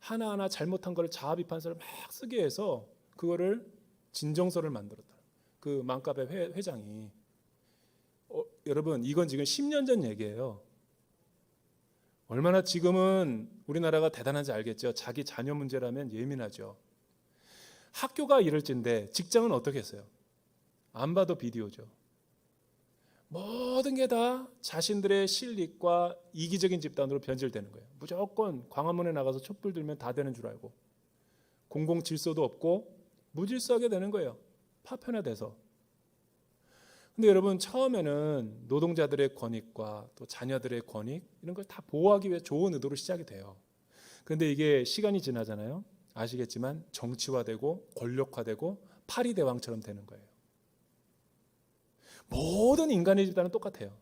하나하나 잘못한 걸 자아 비판서를 막 쓰게 해서 그거를 진정서를 만들었다. 그 맘카페 회장이. 여러분 이건 지금 10년 전 얘기예요. 얼마나 지금은 우리나라가 대단한지 알겠죠. 자기 자녀 문제라면 예민하죠. 학교가 이럴진데 직장은 어떻게 했어요? 안 봐도 비디오죠. 모든 게 다 자신들의 실익과 이기적인 집단으로 변질되는 거예요. 무조건 광화문에 나가서 촛불 들면 다 되는 줄 알고 공공 질서도 없고 무질서하게 되는 거예요. 파편화돼서. 근데 여러분 처음에는 노동자들의 권익과 또 자녀들의 권익 이런 걸 다 보호하기 위해 좋은 의도로 시작이 돼요. 그런데 이게 시간이 지나잖아요. 아시겠지만 정치화되고 권력화되고 파리대왕처럼 되는 거예요. 모든 인간의 집단은 똑같아요.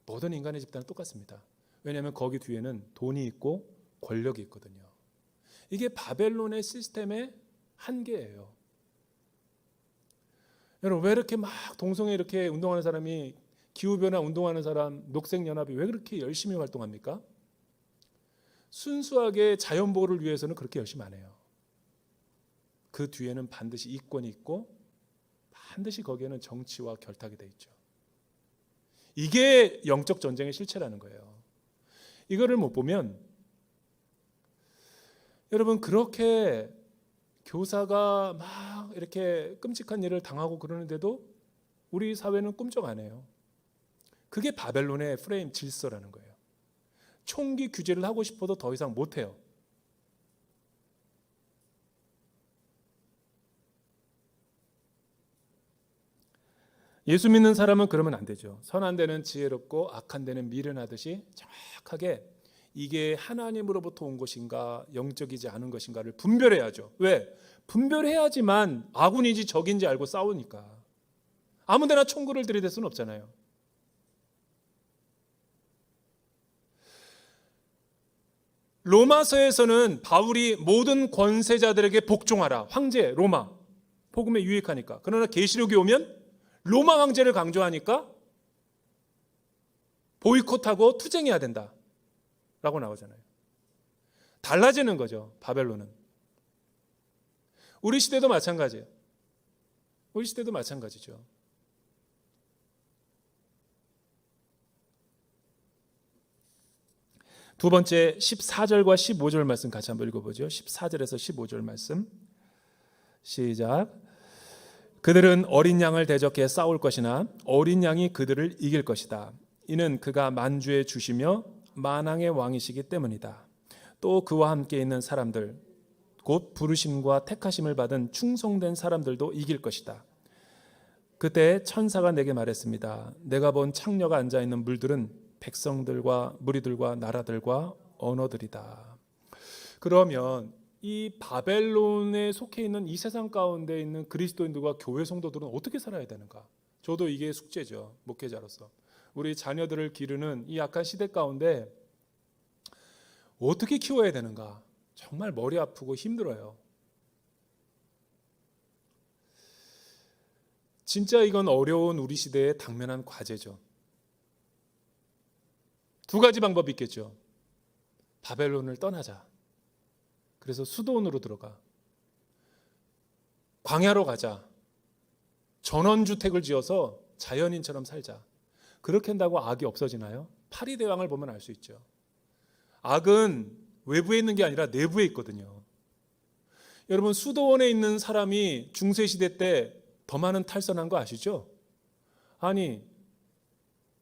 모든 인간의 집단은 똑같습니다. 왜냐하면 거기 뒤에는 돈이 있고 권력이 있거든요. 이게 바벨론의 시스템의 한계예요. 여러분 왜 이렇게 막 동성애 이렇게 운동하는 사람이, 기후변화 운동하는 사람, 녹색연합이 왜 그렇게 열심히 활동합니까? 순수하게 자연보호를 위해서는 그렇게 열심히 안 해요. 그 뒤에는 반드시 이권이 있고 반드시 거기에는 정치와 결탁이 돼 있죠. 이게 영적 전쟁의 실체라는 거예요. 이거를 못 보면 여러분 그렇게 교사가 막 이렇게 끔찍한 일을 당하고 그러는데도 우리 사회는 꿈쩍 안 해요. 그게 바벨론의 프레임 질서라는 거예요. 총기 규제를 하고 싶어도 더 이상 못 해요. 예수 믿는 사람은 그러면 안 되죠. 선한 데는 지혜롭고 악한 데는 미련하듯이 정확하게 이게 하나님으로부터 온 것인가 영적이지 않은 것인가를 분별해야죠. 왜? 분별해야지만 아군인지 적인지 알고 싸우니까. 아무데나 총구를 들이댈 수는 없잖아요. 로마서에서는 바울이 모든 권세자들에게 복종하라. 황제 로마. 복음에 유익하니까. 그러나 계시록에 오면 로마 황제를 강조하니까 보이콧하고 투쟁해야 된다 라고 나오잖아요. 달라지는 거죠. 바벨론은. 우리 시대도 마찬가지예요. 우리 시대도 마찬가지죠. 두 번째 14절과 15절 말씀 같이 한번 읽어보죠. 14절에서 15절 말씀 시작. 그들은 어린 양을 대적해 싸울 것이나 어린 양이 그들을 이길 것이다. 이는 그가 만주의 주시며 만왕의 왕이시기 때문이다. 또 그와 함께 있는 사람들 곧 부르심과 택하심을 받은 충성된 사람들도 이길 것이다. 그때 천사가 내게 말했습니다. 내가 본 창녀가 앉아있는 물들은 백성들과 무리들과 나라들과 언어들이다. 그러면 이 바벨론에 속해 있는 이 세상 가운데 있는 그리스도인들과 교회 성도들은 어떻게 살아야 되는가? 저도 이게 숙제죠. 목회자로서. 우리 자녀들을 기르는 이 약한 시대 가운데 어떻게 키워야 되는가? 정말 머리 아프고 힘들어요. 진짜 이건 어려운 우리 시대의 당면한 과제죠. 두 가지 방법이 있겠죠. 바벨론을 떠나자. 그래서 수도원으로 들어가. 광야로 가자. 전원주택을 지어서 자연인처럼 살자. 그렇게 한다고 악이 없어지나요? 파리대왕을 보면 알 수 있죠. 악은 외부에 있는 게 아니라 내부에 있거든요. 여러분, 수도원에 있는 사람이 중세시대 때 더 많은 탈선한 거 아시죠? 아니,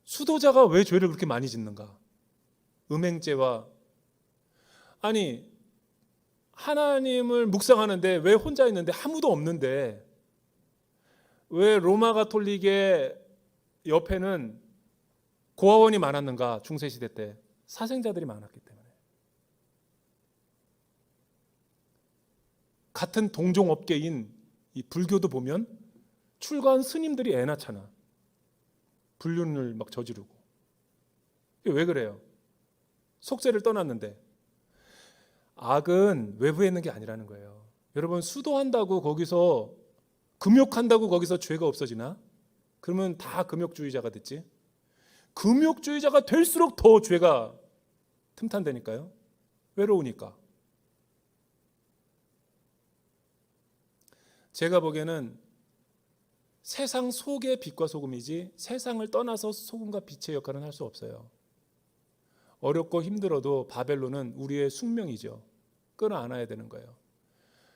수도자가 왜 죄를 그렇게 많이 짓는가? 음행죄와, 아니, 하나님을 묵상하는데 왜 혼자 있는데 아무도 없는데 왜 로마 가톨릭의 옆에는 고아원이 많았는가? 중세시대 때 사생자들이 많았기 때문에. 같은 동종업계인 이 불교도 보면 출가한 스님들이 애 낳잖아. 불륜을 막 저지르고. 이게 왜 그래요? 속세를 떠났는데. 악은 외부에 있는 게 아니라는 거예요. 여러분, 수도한다고 거기서 금욕한다고 거기서 죄가 없어지나? 그러면 다 금욕주의자가 됐지. 금욕주의자가 될수록 더 죄가 틈탄다니까요. 외로우니까. 제가 보기에는 세상 속의 빛과 소금이지 세상을 떠나서 소금과 빛의 역할은 할 수 없어요. 어렵고 힘들어도 바벨론은 우리의 숙명이죠. 끌어안아야 되는 거예요.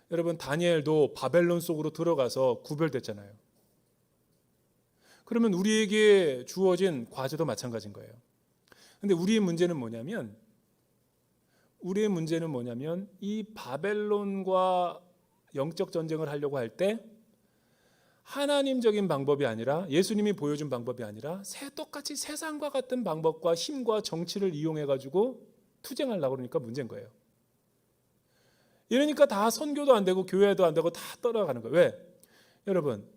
여러분, 다니엘도 바벨론 속으로 들어가서 구별됐잖아요. 그러면 우리에게 주어진 과제도 마찬가지인 거예요. 근데 우리의 문제는 뭐냐면 이 바벨론과 영적 전쟁을 하려고 할 때 하나님적인 방법이 아니라, 예수님이 보여준 방법이 아니라 똑같이 세상과 같은 방법과 힘과 정치를 이용해 가지고 투쟁하려고 그러니까 문제인 거예요. 이러니까 다 선교도 안 되고 교회도 안 되고 다 떠나가는 거예요. 왜? 여러분,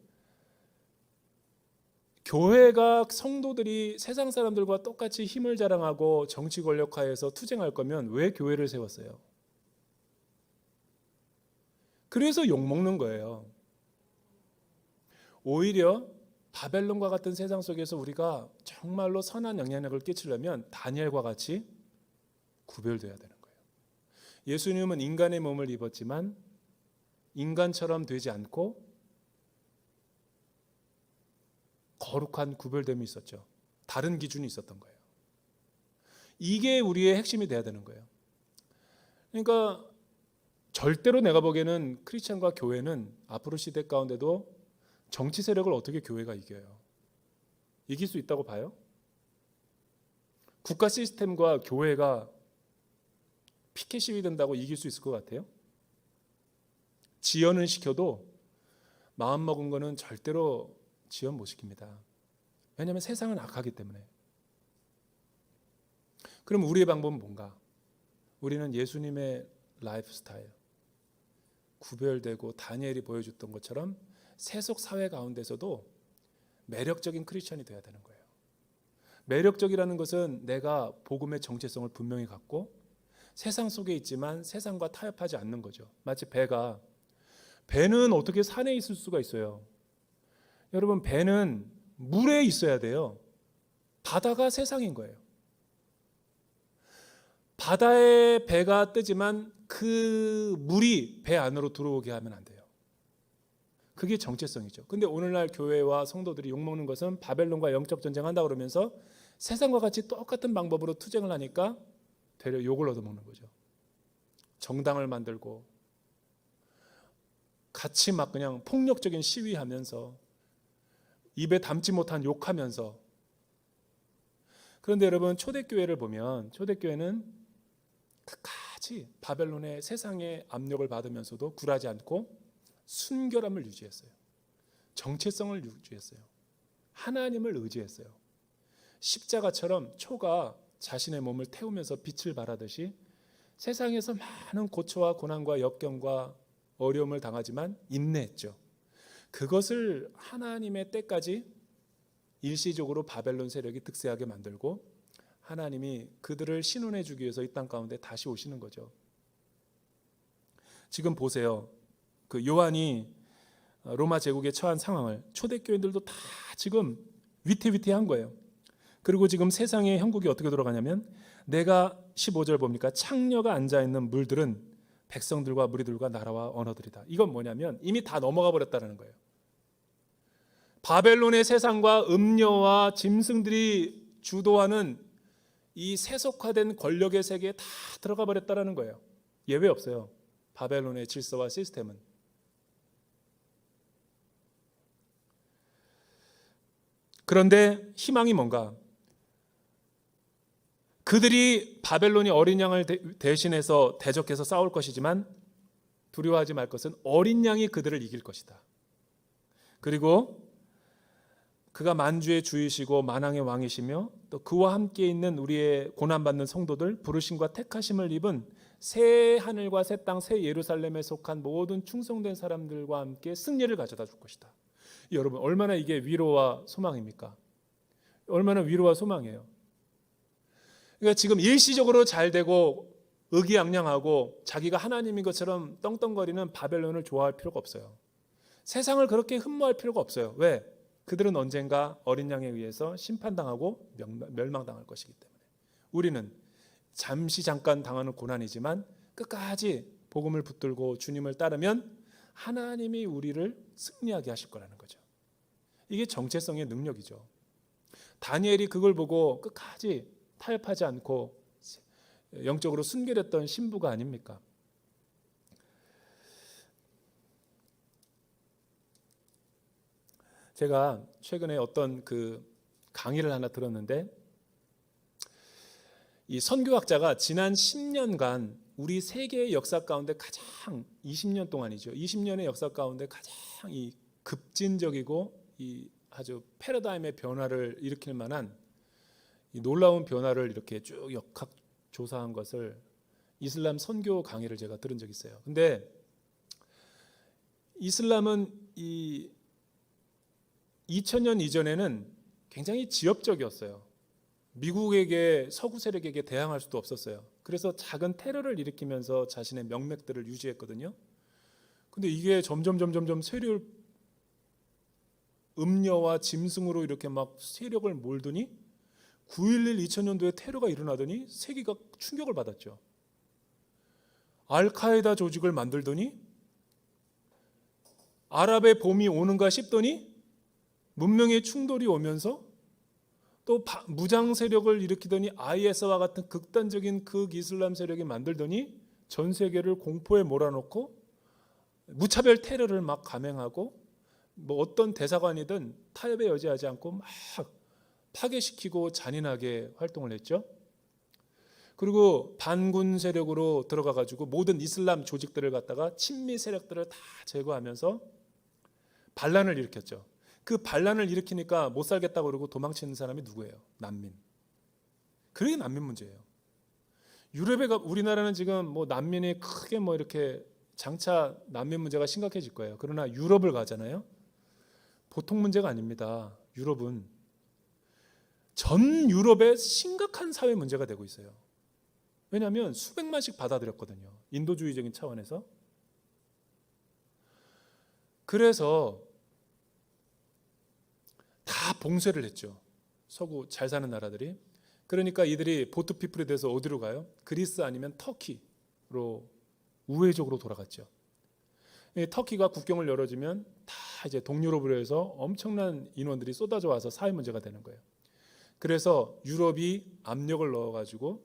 교회가 성도들이 세상 사람들과 똑같이 힘을 자랑하고 정치 권력화해서 투쟁할 거면 왜 교회를 세웠어요? 그래서 욕먹는 거예요. 오히려 바벨론과 같은 세상 속에서 우리가 정말로 선한 영향력을 끼치려면 다니엘과 같이 구별돼야 되는 거예요. 예수님은 인간의 몸을 입었지만 인간처럼 되지 않고 거룩한 구별됨이 있었죠. 다른 기준이 있었던 거예요. 이게 우리의 핵심이 돼야 되는 거예요. 그러니까 절대로 내가 보기에는 크리스천과 교회는 앞으로 시대 가운데도 정치 세력을 어떻게 교회가 이겨요? 이길 수 있다고 봐요? 국가 시스템과 교회가 피켓 시위 된다고 이길 수 있을 것 같아요? 지연을 시켜도 마음 먹은 거는 절대로 지연 못 시킵니다. 왜냐하면 세상은 악하기 때문에. 그럼 우리의 방법은 뭔가? 우리는 예수님의 라이프 스타일, 구별되고 다니엘이 보여줬던 것처럼 세속 사회 가운데서도 매력적인 크리스천이 되어야 되는 거예요. 매력적이라는 것은 내가 복음의 정체성을 분명히 갖고 세상 속에 있지만 세상과 타협하지 않는 거죠. 마치 배는 어떻게 산에 있을 수가 있어요? 여러분, 배는 물에 있어야 돼요. 바다가 세상인 거예요. 바다에 배가 뜨지만 그 물이 배 안으로 들어오게 하면 안 돼요. 그게 정체성이죠. 근데 오늘날 교회와 성도들이 욕먹는 것은 바벨론과 영적 전쟁한다 그러면서 세상과 같이 똑같은 방법으로 투쟁을 하니까 되려 욕을 얻어먹는 거죠. 정당을 만들고 같이 막 그냥 폭력적인 시위하면서 입에 담지 못한 욕하면서. 그런데 여러분, 초대교회를 보면 초대교회는 끝까지 바벨론의 세상의 압력을 받으면서도 굴하지 않고 순결함을 유지했어요. 정체성을 유지했어요. 하나님을 의지했어요. 십자가처럼 초가 자신의 몸을 태우면서 빛을 발하듯이 세상에서 많은 고초와 고난과 역경과 어려움을 당하지만 인내했죠. 그것을 하나님의 때까지 일시적으로 바벨론 세력이 득세하게 만들고 하나님이 그들을 신원해 주기 위해서 이 땅 가운데 다시 오시는 거죠. 지금 보세요. 그 요한이 로마 제국에 처한 상황을 초대교인들도 다 지금 위태위태한 거예요. 그리고 지금 세상의 형국이 어떻게 돌아가냐면, 내가 15절 봅니까? 창녀가 앉아있는 물들은 백성들과 무리들과 나라와 언어들이다. 이건 뭐냐면 이미 다 넘어가 버렸다는 거예요. 바벨론의 세상과 음녀와 짐승들이 주도하는 이 세속화된 권력의 세계에 다 들어가 버렸다는 거예요. 예외 없어요. 바벨론의 질서와 시스템은. 그런데 희망이 뭔가? 그들이 바벨론이 어린 양을 대신해서 대적해서 싸울 것이지만 두려워하지 말 것은 어린 양이 그들을 이길 것이다. 그리고 그가 만주의 주이시고 만왕의 왕이시며 또 그와 함께 있는 우리의 고난받는 성도들, 부르심과 택하심을 입은 새 하늘과 새 땅, 새 예루살렘에 속한 모든 충성된 사람들과 함께 승리를 가져다 줄 것이다. 여러분, 얼마나 이게 위로와 소망입니까? 얼마나 위로와 소망이에요. 그러니까 지금 일시적으로 잘 되고 의기양양하고 자기가 하나님인 것처럼 떵떵거리는 바벨론을 좋아할 필요가 없어요. 세상을 그렇게 흠모할 필요가 없어요. 왜? 그들은 언젠가 어린 양에 의해서 심판당하고 멸망당할 것이기 때문에. 우리는 잠시 잠깐 당하는 고난이지만 끝까지 복음을 붙들고 주님을 따르면 하나님이 우리를 승리하게 하실 거라는 거죠. 이게 정체성의 능력이죠. 다니엘이 그걸 보고 끝까지 타협하지 않고 영적으로 순결했던 신부가 아닙니까? 제가 최근에 어떤 그 강의를 하나 들었는데, 이 선교학자가 지난 10년간 우리 세계의 역사 가운데 가장 20년 동안이죠. 20년의 역사 가운데 가장 이 급진적이고 이 아주 패러다임의 변화를 일으킬 만한 이 놀라운 변화를 이렇게 쭉 역학 조사한 것을 이슬람 선교 강의를 제가 들은 적이 있어요. 근데 이슬람은 이 2000년 이전에는 굉장히 지역적이었어요. 미국에게, 서구 세력에게 대항할 수도 없었어요. 그래서 작은 테러를 일으키면서 자신의 명맥들을 유지했거든요. 근데 이게 점점 세력, 음녀와 짐승으로 이렇게 막 세력을 몰더니 9.11 2000년도에 테러가 일어나더니 세계가 충격을 받았죠. 알카에다 조직을 만들더니 아랍의 봄이 오는가 싶더니 문명의 충돌이 오면서 또 무장 세력을 일으키더니 IS와 같은 극단적인 극이슬람 세력이 만들더니 전 세계를 공포에 몰아넣고 무차별 테러를 막 감행하고 뭐 어떤 대사관이든 타협에 여지하지 않고 막 파괴시키고 잔인하게 활동을 했죠. 그리고 반군 세력으로 들어가 가지고 모든 이슬람 조직들을 갖다가 친미 세력들을 다 제거하면서 반란을 일으켰죠. 그 반란을 일으키니까 못 살겠다고 그러고 도망치는 사람이 누구예요? 난민. 그게 난민 문제예요. 유럽에 우리나라는 지금 뭐 난민이 크게 뭐 이렇게 장차 난민 문제가 심각해질 거예요. 그러나 유럽을 가잖아요. 보통 문제가 아닙니다. 유럽은 전 유럽의 심각한 사회 문제가 되고 있어요. 왜냐하면 수백만씩 받아들였거든요. 인도주의적인 차원에서. 그래서 다 봉쇄를 했죠. 서구 잘 사는 나라들이. 그러니까 이들이 보트피플이 돼서 어디로 가요? 그리스 아니면 터키로 우회적으로 돌아갔죠. 터키가 국경을 열어주면 다 이제 동유럽으로 해서 엄청난 인원들이 쏟아져 와서 사회 문제가 되는 거예요. 그래서 유럽이 압력을 넣어가지고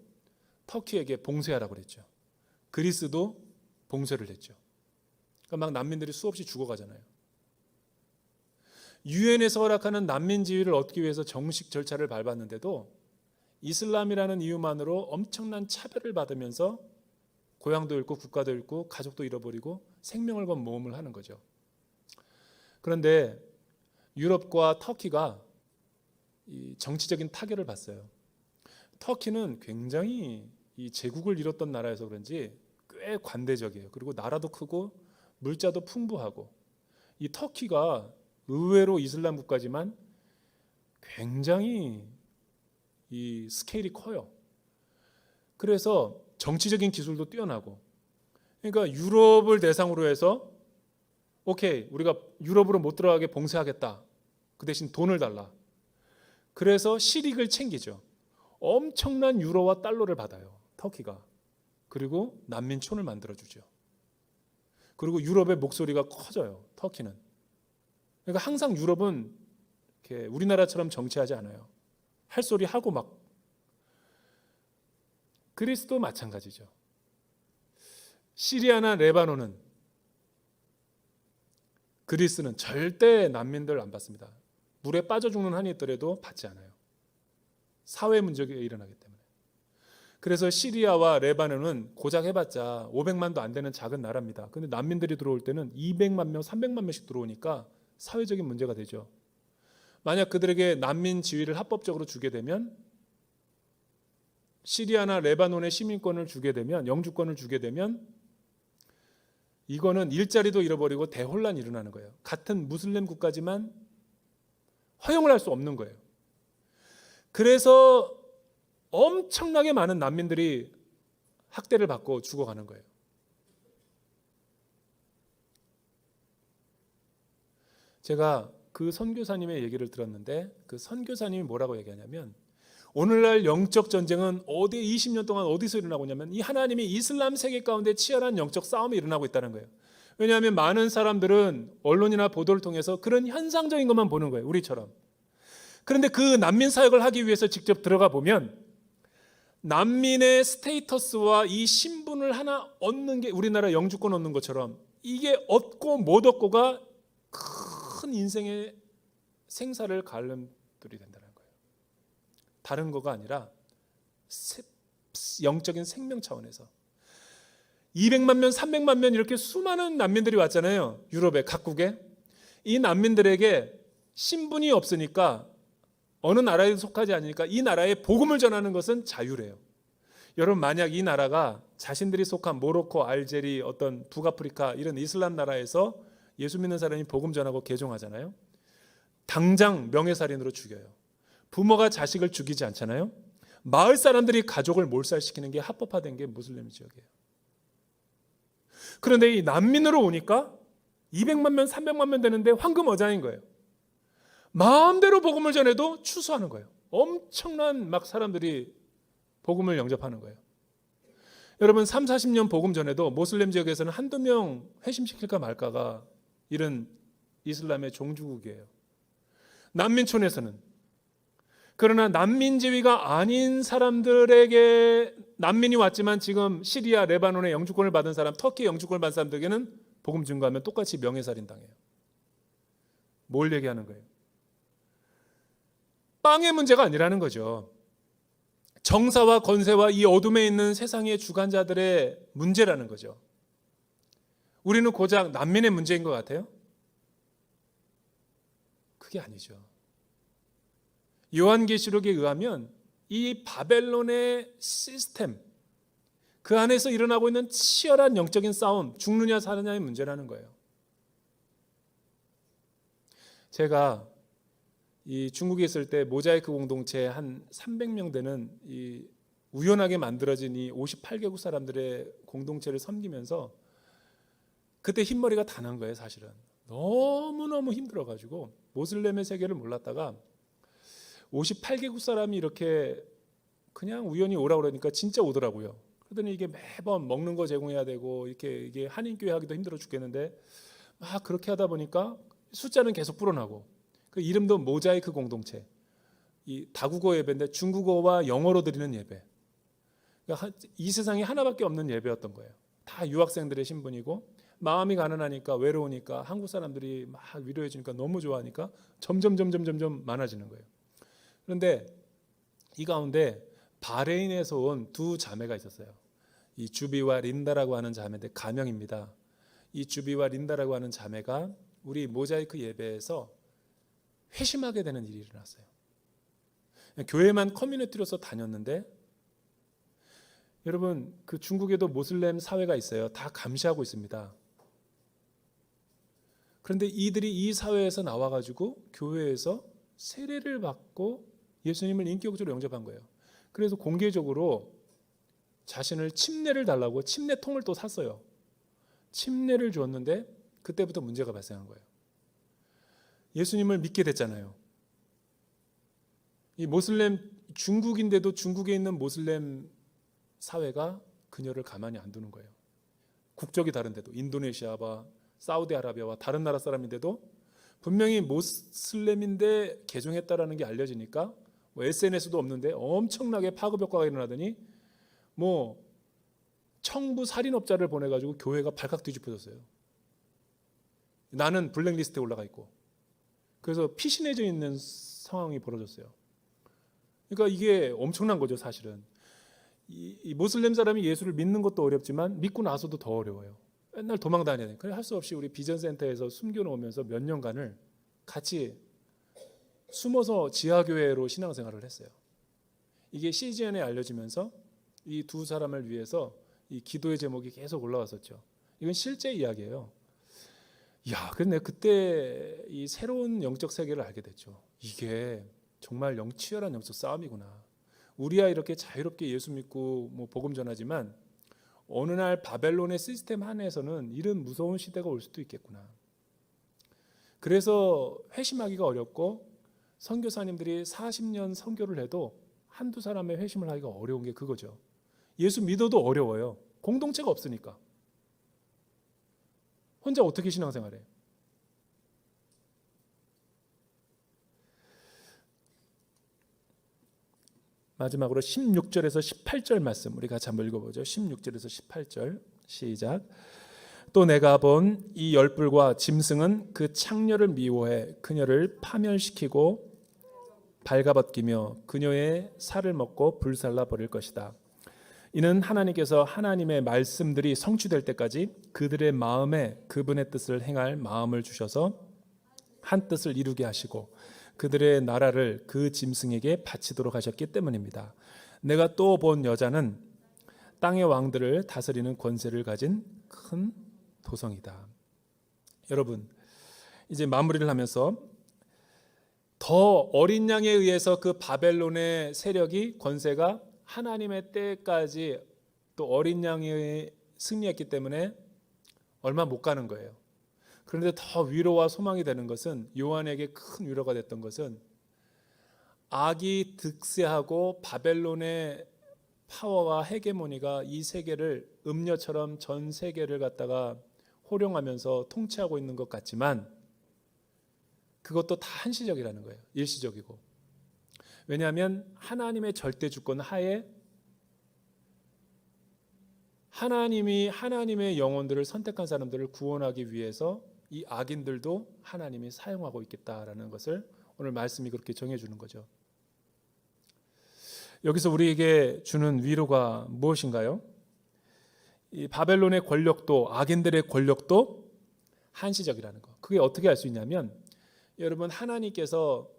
터키에게 봉쇄하라고 그랬죠. 그리스도 봉쇄를 했죠. 그러니까 막 난민들이 수없이 죽어가잖아요. 유엔에서 허락하는 난민 지위를 얻기 위해서 정식 절차를 밟았는데도 이슬람이라는 이유만으로 엄청난 차별을 받으면서 고향도 잃고 국가도 잃고 가족도 잃어버리고 생명을 건 모험을 하는 거죠. 그런데 유럽과 터키가 이 정치적인 타결을 봤어요. 터키는 굉장히 이 제국을 이뤘던 나라여서 그런지 꽤 관대적이에요. 그리고 나라도 크고 물자도 풍부하고, 이 터키가 의외로 이슬람 국가지만 굉장히 이 스케일이 커요. 그래서 정치적인 기술도 뛰어나고, 그러니까 유럽을 대상으로 해서 오케이, 우리가 유럽으로 못 들어가게 봉쇄하겠다. 그 대신 돈을 달라. 그래서 실익을 챙기죠. 엄청난 유로와 달러를 받아요, 터키가. 그리고 난민촌을 만들어주죠. 그리고 유럽의 목소리가 커져요, 터키는. 그러니까 항상 유럽은 이렇게 우리나라처럼 정치하지 않아요. 할 소리 하고 막. 그리스도 마찬가지죠. 시리아나 레바논은, 그리스는 절대 난민들 안 받습니다. 물에 빠져 죽는 한이 있더라도 받지 않아요. 사회 문제가 일어나기 때문에. 그래서 시리아와 레바논은 고작 해봤자 500만도 안 되는 작은 나라입니다. 근데 난민들이 들어올 때는 200만 명, 300만 명씩 들어오니까 사회적인 문제가 되죠. 만약 그들에게 난민 지위를 합법적으로 주게 되면, 시리아나 레바논의 시민권을 주게 되면, 영주권을 주게 되면 이거는 일자리도 잃어버리고 대혼란이 일어나는 거예요. 같은 무슬림 국가지만 허용을 할 수 없는 거예요. 그래서 엄청나게 많은 난민들이 학대를 받고 죽어가는 거예요. 제가 그 선교사님의 얘기를 들었는데, 그 선교사님이 뭐라고 얘기하냐면, 오늘날 영적 전쟁은 20년 동안 어디서 일어나고 있냐면, 이 하나님이 이슬람 세계 가운데 치열한 영적 싸움이 일어나고 있다는 거예요. 왜냐하면 많은 사람들은 언론이나 보도를 통해서 그런 현상적인 것만 보는 거예요, 우리처럼. 그런데 그 난민 사역을 하기 위해서 직접 들어가 보면 난민의 스테이터스와 이 신분을 하나 얻는 게 우리나라 영주권 얻는 것처럼, 이게 얻고 못 얻고가 큰 인생의 생사를 갈림돌이 된다는 거예요. 다른 거가 아니라 영적인 생명 차원에서 200만 명, 300만 명 이렇게 수많은 난민들이 왔잖아요, 유럽에 각국에. 이 난민들에게 신분이 없으니까, 어느 나라에 속하지 않으니까 이 나라에 복음을 전하는 것은 자유래요. 여러분, 만약 이 나라가 자신들이 속한 모로코, 알제리, 어떤 북아프리카 이런 이슬람 나라에서 예수 믿는 사람이 복음 전하고 개종하잖아요, 당장 명예살인으로 죽여요. 부모가 자식을 죽이지 않잖아요. 마을 사람들이 가족을 몰살시키는 게 합법화된 게 무슬림 지역이에요. 그런데 이 난민으로 오니까 200만 명, 300만 명 되는데 황금 어장인 거예요. 마음대로 복음을 전해도 추수하는 거예요. 엄청난 막 사람들이 복음을 영접하는 거예요. 여러분, 3, 40년 복음 전에도 모슬렘 지역에서는 한두 명 회심시킬까 말까가 이런 이슬람의 종주국이에요. 난민촌에서는. 그러나 난민 지위가 아닌 사람들에게, 난민이 왔지만 지금 시리아, 레바논의 영주권을 받은 사람, 터키 영주권을 받은 사람들에게는 복음 증거하면 똑같이 명예살인 당해요. 뭘 얘기하는 거예요? 빵의 문제가 아니라는 거죠. 정사와 건세와 이 어둠에 있는 세상의 주관자들의 문제라는 거죠. 우리는 고작 난민의 문제인 것 같아요? 그게 아니죠. 요한계시록에 의하면 이 바벨론의 시스템, 그 안에서 일어나고 있는 치열한 영적인 싸움, 죽느냐 사느냐의 문제라는 거예요. 제가 이 중국에 있을 때 모자이크 공동체 한 300명 되는 이 우연하게 만들어진 이 58개국 사람들의 공동체를 섬기면서 그때 흰머리가 다 난 거예요, 사실은. 너무너무 힘들어가지고 모슬렘의 세계를 몰랐다가 58개국 사람이 이렇게 그냥 우연히 오라고 그러니까 진짜 오더라고요. 그러더니 이게 매번 먹는 거 제공해야 되고 이게 한인교회 하기도 힘들어 죽겠는데 막 그렇게 하다 보니까 숫자는 계속 불어나고, 그 이름도 모자이크 공동체. 이 다국어 예배인데 중국어와 영어로 드리는 예배. 그러니까 이 세상에 하나밖에 없는 예배였던 거예요. 다 유학생들의 신분이고 마음이 가난하니까 외로우니까 한국 사람들이 막 위로해 주니까 너무 좋아하니까 점점 많아지는 거예요. 그런데 이 가운데 바레인에서 온 두 자매가 있었어요. 이 주비와 린다라고 하는 자매인데 가명입니다. 이 주비와 린다라고 하는 자매가 우리 모자이크 예배에서 회심하게 되는 일이 일어났어요. 교회만 커뮤니티로서 다녔는데 여러분 그 중국에도 모슬렘 사회가 있어요. 다 감시하고 있습니다. 그런데 이들이 이 사회에서 나와가지고 교회에서 세례를 받고 예수님을 인격적으로 영접한 거예요. 그래서 공개적으로 자신을 침례를 달라고 침례통을 또 샀어요. 침례를 줬는데 그때부터 문제가 발생한 거예요. 예수님을 믿게 됐잖아요. 이 모슬렘 중국인데도 중국에 있는 모슬렘 사회가 그녀를 가만히 안 두는 거예요. 국적이 다른데도 인도네시아와 사우디아라비아와 다른 나라 사람인데도 분명히 모슬렘인데 개종했다라는 게 알려지니까 뭐 SNS도 없는데 엄청나게 파급 효과가 일어나더니 뭐 청부 살인업자를 보내가지고 교회가 발칵 뒤집어졌어요. 나는 블랙리스트에 올라가 있고 그래서 피신해져 있는 상황이 벌어졌어요. 그러니까 이게 엄청난 거죠 사실은. 이 모슬렘 사람이 예수를 믿는 것도 어렵지만 믿고 나서도 더 어려워요. 맨날 도망 다녀야 돼. 그래 할 수 없이 우리 비전센터에서 숨겨놓으면서 몇 년간을 같이 숨어서 지하교회로 신앙생활을 했어요. 이게 CGN에 알려지면서 이 두 사람을 위해서 이 기도의 제목이 계속 올라왔었죠. 이건 실제 이야기예요. 야, 근데 그때 이 새로운 영적 세계를 알게 됐죠. 이게 정말 치열한 영적 싸움이구나. 우리야 이렇게 자유롭게 예수 믿고 뭐 복음 전하지만 어느 날 바벨론의 시스템 안에서는 이런 무서운 시대가 올 수도 있겠구나. 그래서 회심하기가 어렵고 선교사님들이 40년 선교를 해도 한두 사람의 회심을 하기가 어려운 게 그거죠. 예수 믿어도 어려워요. 공동체가 없으니까. 혼자 어떻게 신앙생활해? 마지막으로 16절에서 18절 말씀 우리 같이 한번 읽어보죠. 16절에서 18절 시작. 또 내가 본 이 열불과 짐승은 그 창녀를 미워해 그녀를 파멸시키고 발가벗기며 그녀의 살을 먹고 불살라 버릴 것이다. 이는 하나님께서 하나님의 말씀들이 성취될 때까지 그들의 마음에 그분의 뜻을 행할 마음을 주셔서 한 뜻을 이루게 하시고 그들의 나라를 그 짐승에게 바치도록 하셨기 때문입니다. 내가 또 본 여자는 땅의 왕들을 다스리는 권세를 가진 큰 도성이다. 여러분 이제 마무리를 하면서 더 어린 양에 의해서 그 바벨론의 세력이 권세가 하나님의 때까지 또 어린 양이 승리했기 때문에 얼마 못 가는 거예요. 그런데 더 위로와 소망이 되는 것은 요한에게 큰 위로가 됐던 것은 악이 득세하고 바벨론의 파워와 헤게모니가 이 세계를 음녀처럼 전 세계를 갖다가 호령하면서 통치하고 있는 것 같지만 그것도 다 한시적이라는 거예요. 일시적이고. 왜냐하면 하나님의 절대 주권 하에 하나님이 하나님의 영혼들을 선택한 사람들을 구원하기 위해서 이 악인들도 하나님이 사용하고 있겠다라는 것을 오늘 말씀이 그렇게 정해주는 거죠. 여기서 우리에게 주는 위로가 무엇인가요? 이 바벨론의 권력도 악인들의 권력도 한시적이라는 거. 그게 어떻게 알 수 있냐면 여러분 하나님께서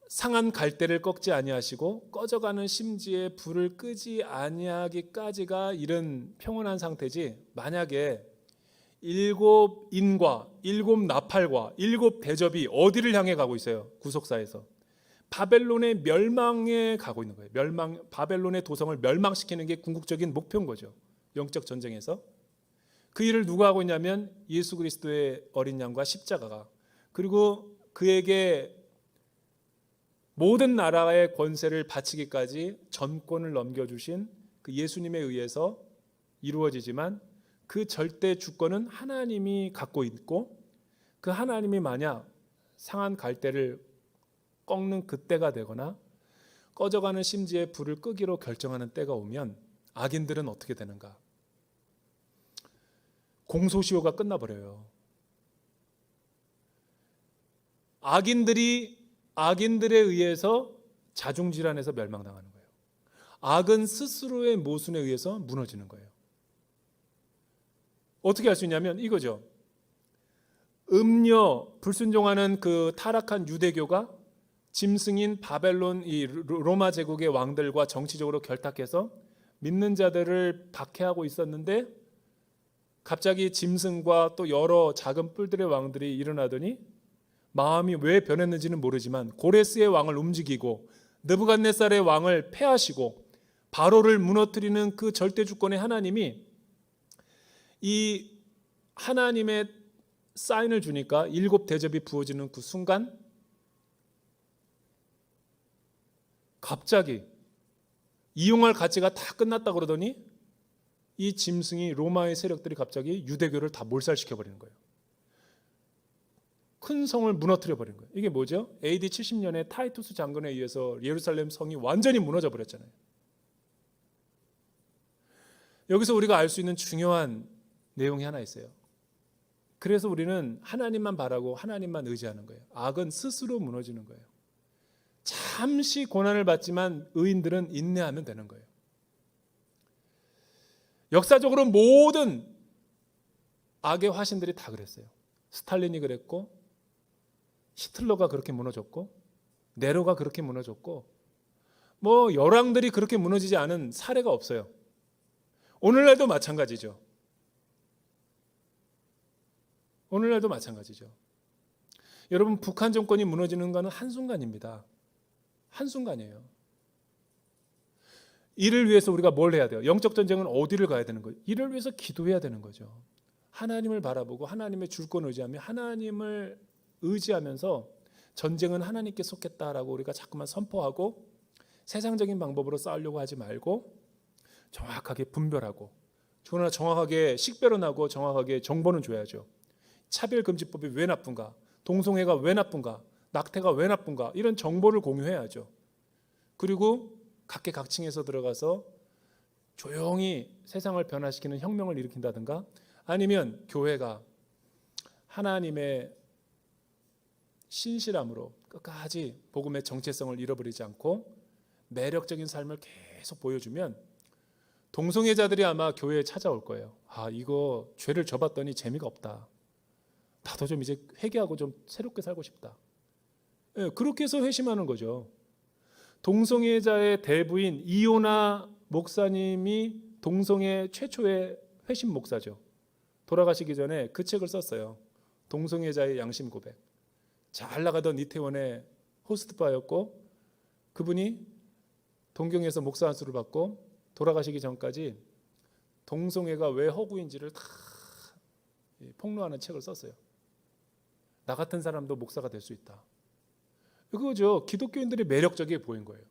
상한 갈대를 꺾지 아니하시고 꺼져가는 심지에 불을 끄지 아니하기까지가 이런 평온한 상태지 만약에 7인과 7나팔과 7대접이 어디를 향해 가고 있어요? 구속사에서 바벨론의 멸망에 가고 있는 거예요. 바벨론의 도성을 멸망시키는 게 궁극적인 목표인 거죠. 영적 전쟁에서. 그 일을 누가 하고 있냐면 예수 그리스도의 어린 양과 십자가가 그리고 그에게 모든 나라의 권세를 바치기까지 전권을 넘겨주신 그 예수님에 의해서 이루어지지만 그 절대 주권은 하나님이 갖고 있고 그 하나님이 만약 상한 갈대를 꺾는 그때가 되거나 꺼져가는 심지에 불을 끄기로 결정하는 때가 오면 악인들은 어떻게 되는가? 공소시효가 끝나버려요. 악인들에 의해서 자중질환에서 멸망당하는 거예요. 악은 스스로의 모순에 의해서 무너지는 거예요. 어떻게 할 수 있냐면 이거죠. 불순종하는 그 타락한 유대교가 짐승인 바벨론 이 로마 제국의 왕들과 정치적으로 결탁해서 믿는 자들을 박해하고 있었는데 갑자기 짐승과 또 여러 작은 뿔들의 왕들이 일어나더니 마음이 왜 변했는지는 모르지만 고레스의 왕을 움직이고 느부갓네살의 왕을 패하시고 바로를 무너뜨리는 그 절대 주권의 하나님이 이 하나님의 사인을 주니까 7 대접이 부어지는 그 순간 갑자기 이용할 가치가 다 끝났다 그러더니 이 짐승이 로마의 세력들이 갑자기 유대교를 다 몰살시켜버리는 거예요. 큰 성을 무너뜨려 버린 거예요. 이게 뭐죠? AD 70년에 타이투스 장군에 의해서 예루살렘 성이 완전히 무너져 버렸잖아요. 여기서 우리가 알 수 있는 중요한 내용이 하나 있어요. 그래서 우리는 하나님만 바라고 하나님만 의지하는 거예요. 악은 스스로 무너지는 거예요. 잠시 고난을 받지만 의인들은 인내하면 되는 거예요. 역사적으로 모든 악의 화신들이 다 그랬어요. 스탈린이 그랬고 히틀러가 그렇게 무너졌고 네로가 그렇게 무너졌고 뭐 열왕들이 그렇게 무너지지 않은 사례가 없어요. 오늘날도 마찬가지죠. 오늘날도 마찬가지죠. 여러분 북한 정권이 무너지는 것은 한순간입니다. 한순간이에요. 이를 위해서 우리가 뭘 해야 돼요? 영적 전쟁은 어디를 가야 되는 거예요? 이를 위해서 기도해야 되는 거죠. 하나님을 바라보고 하나님의 줄권 의지하며 하나님을 의지하면서 전쟁은 하나님께 속했다라고 우리가 자꾸만 선포하고 세상적인 방법으로 싸우려고 하지 말고 정확하게 분별하고 그러나 정확하게 식별은하고 정확하게 정보는 줘야죠. 차별금지법이 왜 나쁜가? 동성애가 왜 나쁜가? 낙태가 왜 나쁜가? 이런 정보를 공유해야죠. 그리고 각계각층에서 들어가서 조용히 세상을 변화시키는 혁명을 일으킨다든가 아니면 교회가 하나님의 신실함으로 끝까지 복음의 정체성을 잃어버리지 않고 매력적인 삶을 계속 보여주면 동성애자들이 아마 교회에 찾아올 거예요. 아, 이거 죄를 져봤더니 재미가 없다. 나도 좀 이제 회개하고 좀 새롭게 살고 싶다. 예, 그렇게 해서 회심하는 거죠. 동성애자의 대부인 이오나 목사님이 동성애 최초의 회심 목사죠. 돌아가시기 전에 그 책을 썼어요. 동성애자의 양심 고백. 잘 나가던 이태원의 호스트바였고 그분이 동경에서 목사 안수를 받고 돌아가시기 전까지 동성애가 왜 허구인지를 다 폭로하는 책을 썼어요. 나 같은 사람도 목사가 될 수 있다. 그거죠. 기독교인들이 매력적이게 보인 거예요.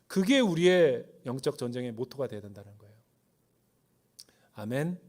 그게 우리의 영적 전쟁의 모토가 되어야 된다는 거예요. 아멘.